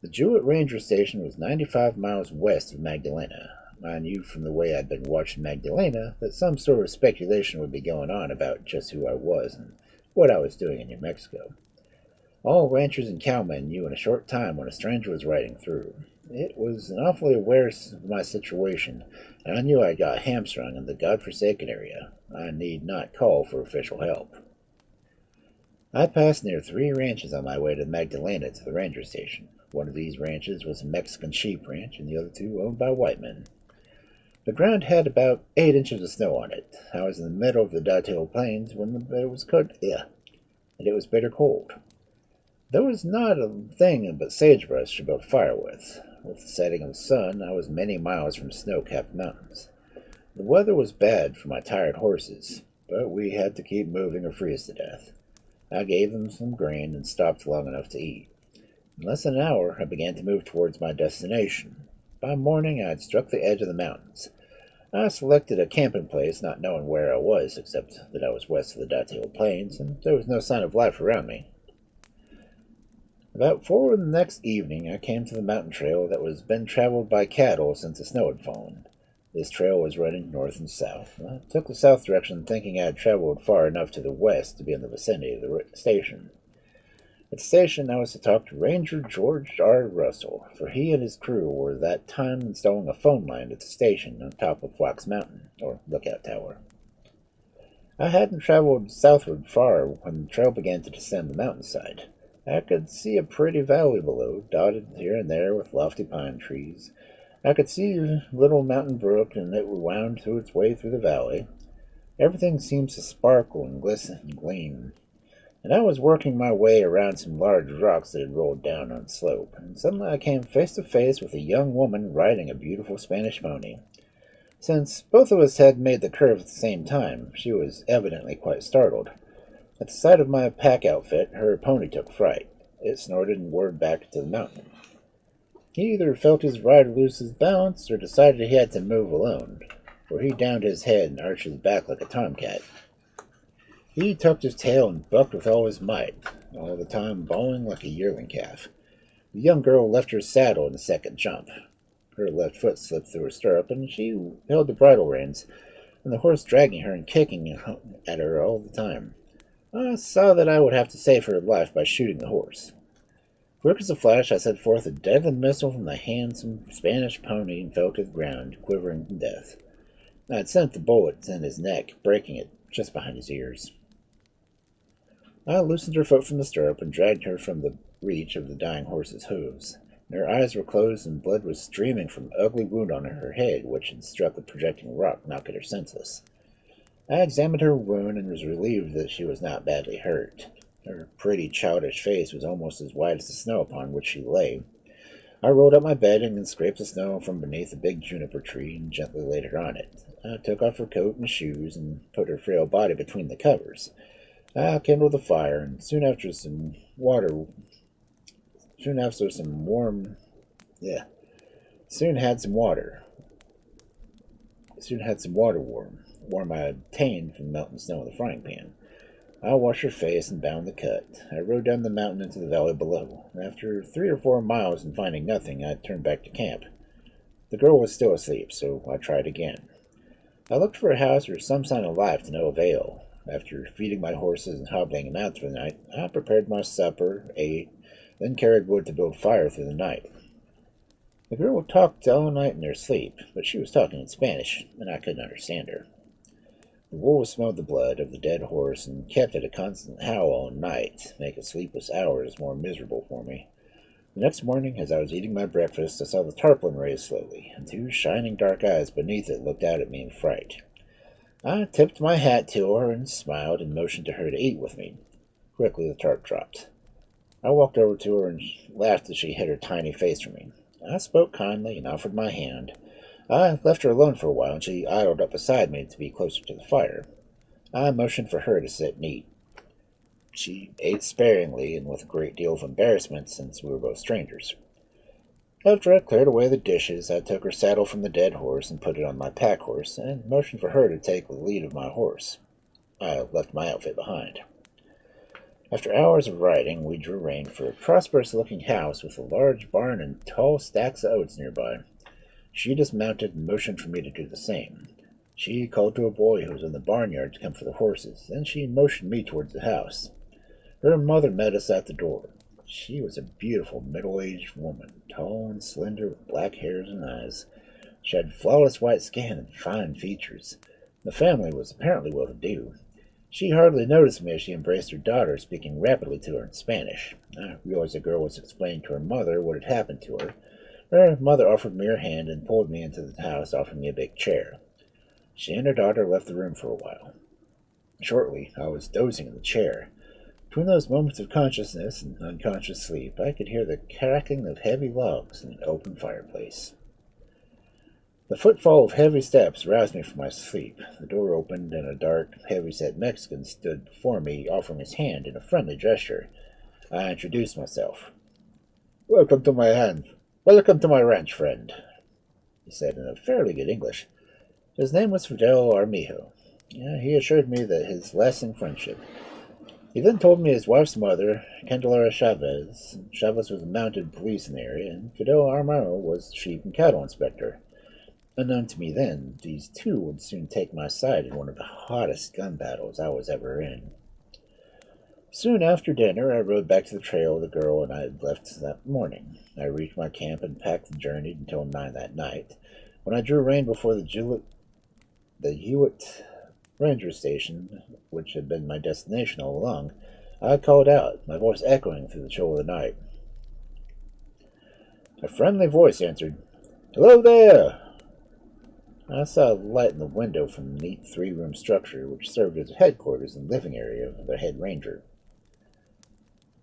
The Jewett Ranger Station was 95 miles west of Magdalena. I knew from the way I'd been watching Magdalena that some sort of speculation would be going on about just who I was and what I was doing in New Mexico. All ranchers and cowmen knew in a short time when a stranger was riding through. It was an awfully aware of my situation, and I knew I got hamstrung in the godforsaken area. I need not call for official help. I passed near 3 ranches on my way to Magdalena to the ranger station. One of these ranches was a Mexican sheep ranch, and the other 2 owned by white men. The ground had about 8 inches of snow on it. I was in the middle of the Datil Plains when it was cold, and it was bitter cold. There was not a thing but sagebrush to build fire with. With the setting of the sun, I was many miles from snow-capped mountains. The weather was bad for my tired horses, but we had to keep moving or freeze to death. I gave them some grain and stopped long enough to eat. In less than an hour, I began to move towards my destination. By morning, I had struck the edge of the mountains. I selected a camping place, not knowing where I was, except that I was west of the Datil Plains, and there was no sign of life around me. About 4 the next evening, I came to the mountain trail that was been traveled by cattle since the snow had fallen. This trail was running north and south. I took the south direction, thinking I had traveled far enough to the west to be in the vicinity of the station. At the station, I was to talk to Ranger George R. Russell, for he and his crew were that time installing a phone line at the station on top of Fox Mountain, or Lookout Tower. I hadn't traveled southward far when the trail began to descend the mountainside. I could see a pretty valley below, dotted here and there with lofty pine trees. I could see a little mountain brook, and it wound through its way through the valley. Everything seemed to sparkle and glisten and gleam, and I was working my way around some large rocks that had rolled down on the slope, and suddenly I came face to face with a young woman riding a beautiful Spanish pony. Since both of us had made the curve at the same time, she was evidently quite startled. At the sight of my pack outfit, her pony took fright. It snorted and whirred back to the mountain. He either felt his rider lose his balance or decided he had to move alone, for he downed his head and arched his back like a tomcat. He tucked his tail and bucked with all his might, all the time bawling like a yearling calf. The young girl left her saddle in the second jump. Her left foot slipped through her stirrup, and she held the bridle reins, and the horse dragging her and kicking at her all the time. I saw that I would have to save her life by shooting the horse. Quick as a flash, I set forth a deadly missile from the handsome Spanish pony and fell to the ground, quivering in death. I had sent the bullet in his neck, breaking it just behind his ears. I loosened her foot from the stirrup and dragged her from the reach of the dying horse's hooves. Her eyes were closed and blood was streaming from an ugly wound on her head, which had struck a projecting rock, knocking her senseless. I examined her wound and was relieved that she was not badly hurt. Her pretty, childish face was almost as white as the snow upon which she lay. I rolled up my bedding and scraped the snow from beneath a big juniper tree and gently laid her on it. I took off her coat and shoes and put her frail body between the covers. I kindled a fire, and soon after some water warm I obtained from melting snow in the frying pan. I washed her face and bound the cut. I rode down the mountain into the valley below. After 3 or 4 miles and finding nothing, I turned back to camp. The girl was still asleep, so I tried again. I looked for a house or some sign of life to no avail. After feeding my horses and hobbling them out for the night, I prepared my supper, ate, then carried wood to build fire through the night. The girl talked all night in her sleep, but she was talking in Spanish, and I couldn't understand her. The wolves smelled the blood of the dead horse and kept at a constant howl all night, making sleepless hours more miserable for me. The next morning, as I was eating my breakfast, I saw the tarpaulin raise slowly, and 2 shining dark eyes beneath it looked out at me in fright. I tipped my hat to her and smiled and motioned to her to eat with me. Quickly the tarp dropped. I walked over to her and laughed as she hid her tiny face from me. I spoke kindly and offered my hand. I left her alone for a while, and she idled up beside me to be closer to the fire. I motioned for her to sit and eat. She ate sparingly and with a great deal of embarrassment, since we were both strangers. After I cleared away the dishes, I took her saddle from the dead horse and put it on my pack horse, and motioned for her to take the lead of my horse. I left my outfit behind. After hours of riding, we drew rein for a prosperous-looking house with a large barn and tall stacks of oats nearby. She dismounted and motioned for me to do the same. She called to a boy who was in the barnyard to come for the horses, then she motioned me towards the house. Her mother met us at the door. She was a beautiful middle-aged woman, tall and slender, with black hairs and eyes. She had flawless white skin and fine features. The family was apparently well-to-do. She hardly noticed me as she embraced her daughter, speaking rapidly to her in Spanish. I realized the girl was explaining to her mother what had happened to her. Her mother offered me her hand and pulled me into the house, offering me a big chair. She and her daughter left the room for a while. Shortly, I was dozing in the chair. Between those moments of consciousness and unconscious sleep, I could hear the crackling of heavy logs in an open fireplace. The footfall of heavy steps roused me from my sleep. The door opened, and a dark, heavy-set Mexican stood before me, offering his hand in a friendly gesture. I introduced myself. Welcome to my ranch, friend, he said in a fairly good English. His name was Fidel Armijo. He assured me that his lasting friendship. He then told me his wife's mother, Candelaria Chavez. Chavez was mounted police in the area, and Fidel Armijo was sheep and cattle inspector. Unknown to me then, these two would soon take my side in one of the hottest gun battles I was ever in. Soon after dinner, I rode back to the trail the girl and I had left that morning. I reached my camp and packed and journeyed until 9 that night. When I drew rein before the Hewitt Ranger Station, which had been my destination all along, I called out, my voice echoing through the chill of the night. A friendly voice answered, Hello there! I saw a light in the window from the neat three-room structure which served as headquarters and living area of the head ranger.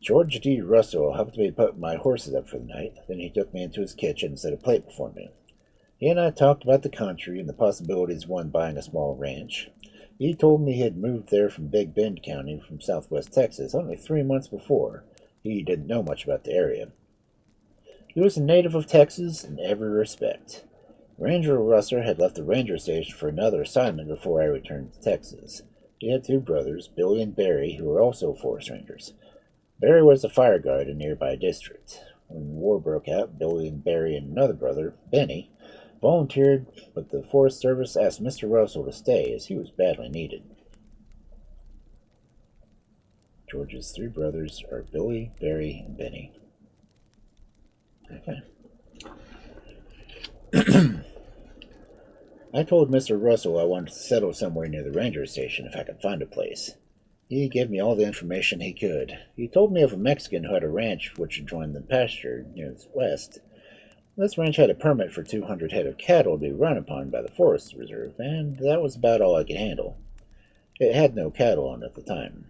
George D. Russell helped me put my horses up for the night. Then he took me into his kitchen and set a plate before me. He and I talked about the country and the possibilities of one buying a small ranch. He told me he had moved there from Big Bend County from southwest Texas only 3 months before. He didn't know much about the area. He was a native of Texas in every respect. Ranger Russell had left the ranger station for another assignment before I returned to Texas. He had two brothers, Billy and Barry, who were also forest rangers. Barry was a fire guard in a nearby district. When war broke out, Billy and Barry and another brother, Benny, volunteered, but the Forest Service asked Mr. Russell to stay as he was badly needed. George's three brothers are Billy, Barry, and Benny. Okay. I told Mr. Russell I wanted to settle somewhere near the ranger station if I could find a place. He gave me all the information he could. He told me of a Mexican who had a ranch which adjoined the pasture near the west. This ranch had a permit for 200 head of cattle to be run upon by the Forest Reserve, and that was about all I could handle. It had no cattle on it at the time.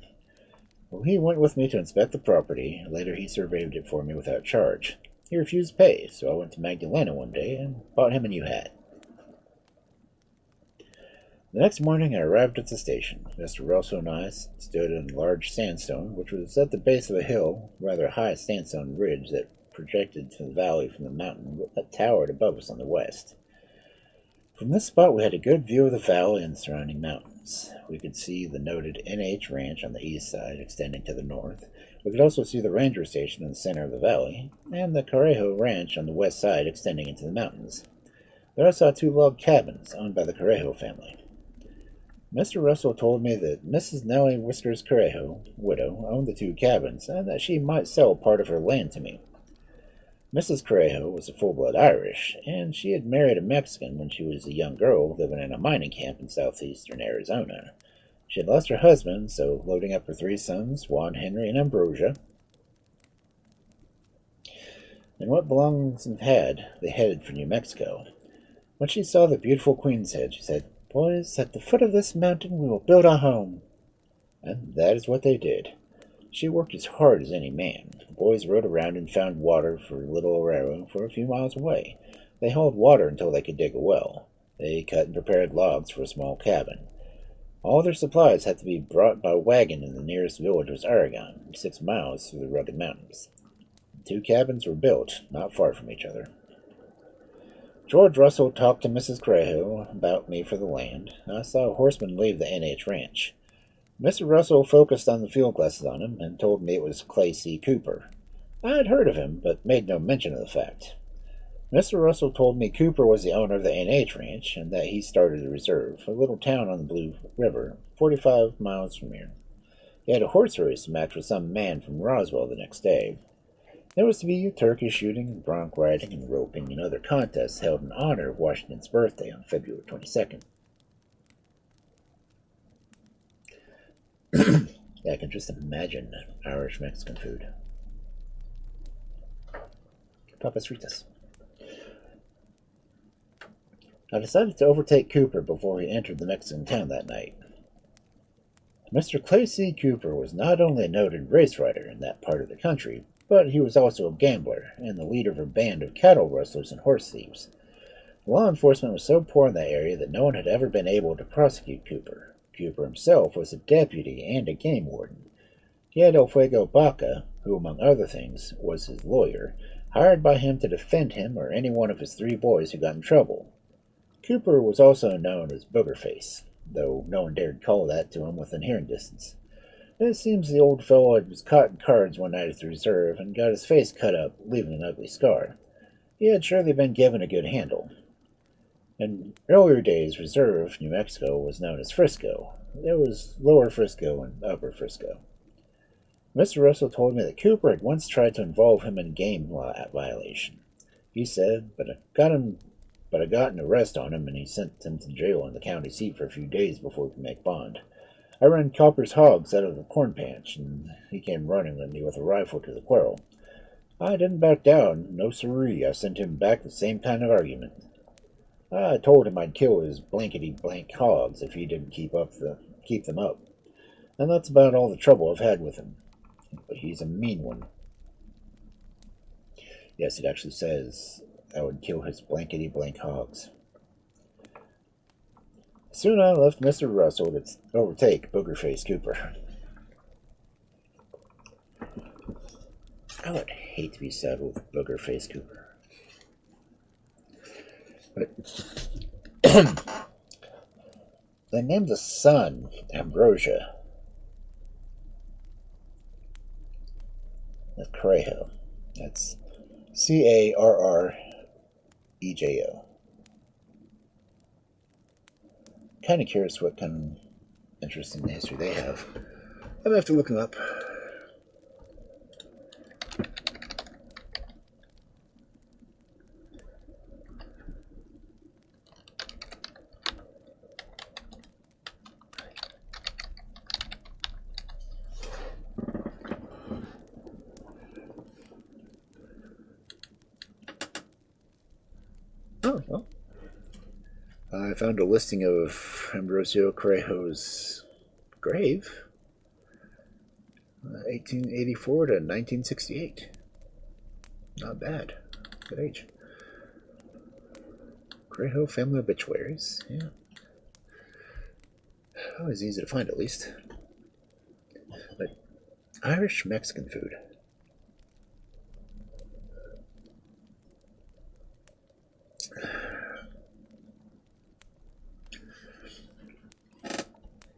Well, he went with me to inspect the property. Later he surveyed it for me without charge. He refused to pay, so I went to Magdalena one day and bought him a new hat. The next morning I arrived at the station. Mr. Russell and I stood in a large sandstone, which was at the base of a hill, rather high sandstone ridge that projected to the valley from the mountain that towered above us on the west. From this spot we had a good view of the valley and the surrounding mountains. We could see the noted NH Ranch on the east side extending to the north. We could also see the ranger station in the center of the valley, and the Conejo Ranch on the west side extending into the mountains. There I saw two log cabins owned by the Conejo family. Mr. Russell told me that Mrs. Nellie Whiskers Conejo, widow, owned the two cabins, and that she might sell part of her land to me. Mrs. Conejo was a full-blood Irish, and she had married a Mexican when she was a young girl living in a mining camp in southeastern Arizona. She had lost her husband, so loading up her three sons, Juan, Henry, and Ambrosia, and what belongings had, they headed for New Mexico. When she saw the beautiful Queen's Head, she said, "Boys, at the foot of this mountain we will build our home." And that is what they did. She worked as hard as any man. The boys rode around and found water for Little Arroyo for a few miles away. They hauled water until they could dig a well. They cut and prepared logs for a small cabin. All their supplies had to be brought by wagon, and the nearest village was Aragon, 6 miles through the rugged mountains. The two cabins were built not far from each other. George Russell talked to Mrs. Conejo about me for the land. I saw a horseman leave the NH Ranch. Mr. Russell focused on the field glasses on him and told me it was Clay C. Cooper. I had heard of him, but made no mention of the fact. Mr. Russell told me Cooper was the owner of the NH Ranch and that he started the reserve, a little town on the Blue River, 45 miles from here. He had a horse race match with some man from Roswell the next day. There was to be turkey shooting and bronc riding and roping and other contests held in honor of Washington's birthday on February 22nd. Yeah, I can just imagine Irish Mexican food. Papas Fritas. I decided to overtake Cooper before he entered the Mexican town that night. Mr. Clay C. Cooper was not only a noted race rider in that part of the country, but he was also a gambler and the leader of a band of cattle rustlers and horse thieves. Law enforcement was so poor in that area that no one had ever been able to prosecute Cooper. Cooper himself was a deputy and a game warden. He had El Fuego Baca, who, among other things, was his lawyer, hired by him to defend him or any one of his 3 boys who got in trouble. Cooper was also known as Boogerface, though no one dared call that to him within hearing distance. It seems the old fellow was caught in cards one night at the reserve and got his face cut up, leaving an ugly scar. He had surely been given a good handle. In earlier days, Reserve, New Mexico, was known as Frisco. There was Lower Frisco and Upper Frisco. Mr. Russell told me that Cooper had once tried to involve him in a game law violation. He said, but I got an arrest on him and he sent him to jail in the county seat for a few days before we could make bond. I ran Copper's hogs out of the corn patch, and he came running at me with a rifle to the quarrel. I didn't back down. No siree. I sent him back the same kind of argument. I told him I'd kill his blankety blank hogs if he didn't keep them up. And that's about all the trouble I've had with him. But he's a mean one. Yes, it actually says I would kill his blankety blank hogs. Soon I left Mr. Russell to overtake Boogerface Cooper. I would hate to be saddled with Boogerface Cooper. But they named the son Ambrosia. That's Carrejo. That's Carrejo. Kind of curious what kind of interesting history they have. I'm gonna have to look them up. Oh, well. I found a listing of Ambrosio Carrejo's grave. 1884 to 1968. Not bad. Good age. Carrejo family obituaries. Yeah. Always easy to find, at least. But Irish Mexican food.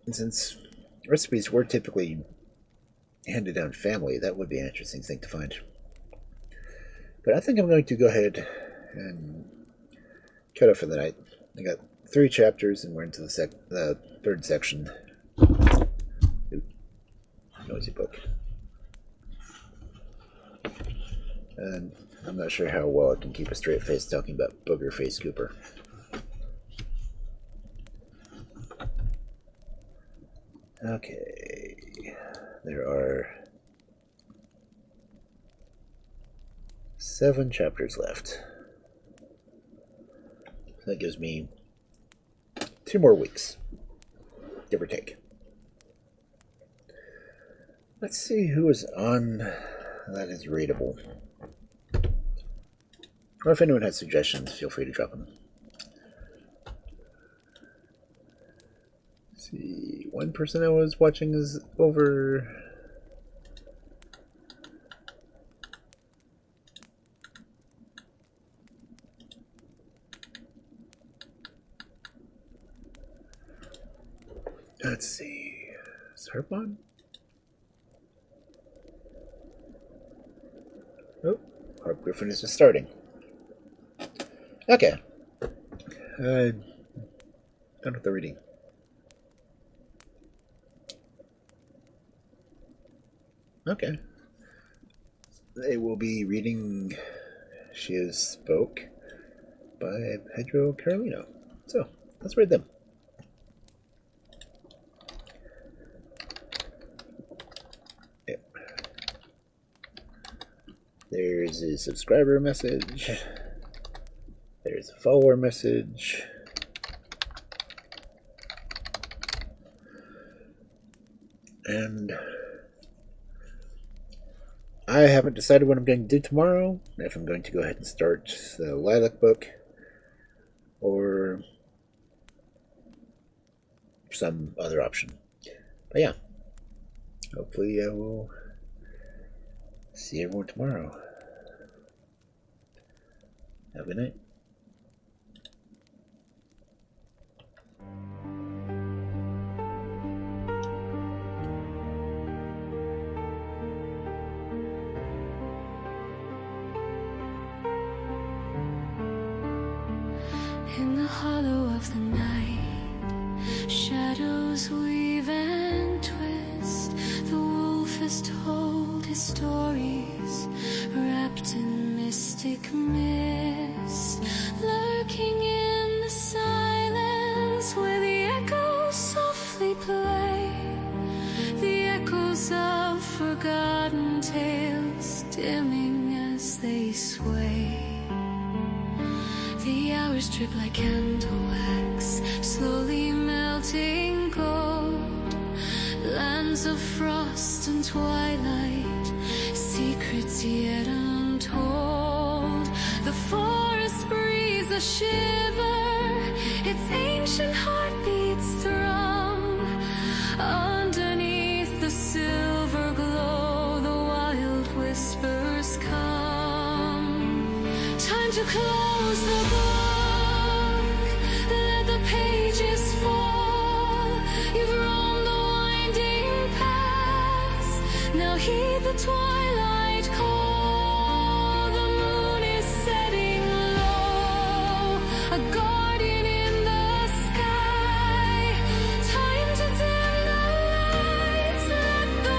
And since recipes were typically handed down family, that would be an interesting thing to find. But I think I'm going to go ahead and cut off for the night. I got 3 chapters, and we're into the third section. Ooh, noisy book. And I'm not sure how well I can keep a straight face talking about Boogerface Cooper. Okay, there are 7 chapters left. That gives me 2 more weeks, give or take. Let's see who is on that is readable. Or if anyone has suggestions, feel free to drop them. See, one person I was watching is over. Let's see. Is Harp on? Oh, Harp Griffin is just starting. Okay. Done with the reading. Okay. They will be reading She Is Spoke by Pedro Carolino. So, let's read them. Yep. There's a subscriber message. There's a follower message. And I haven't decided what I'm going to do tomorrow. If I'm going to go ahead and start the Lilac book or some other option. But yeah, hopefully I will see everyone tomorrow. Have a good night. In the hollow of the night, shadows weave and twist. The wolf has told his stories, wrapped in mystic mist. Lurking in the silence where the echoes softly play, the echoes of forgotten tales dimming as they sway. The hours drip like candle wax, slowly melting gold. Lands of frost and twilight, secrets yet untold. The forest breathes a shiver, its ancient heartbeats thrum. Underneath the silver glow, the wild whispers come. Time to close the book, let the pages fall. You've roamed the winding paths, now heed the twilight.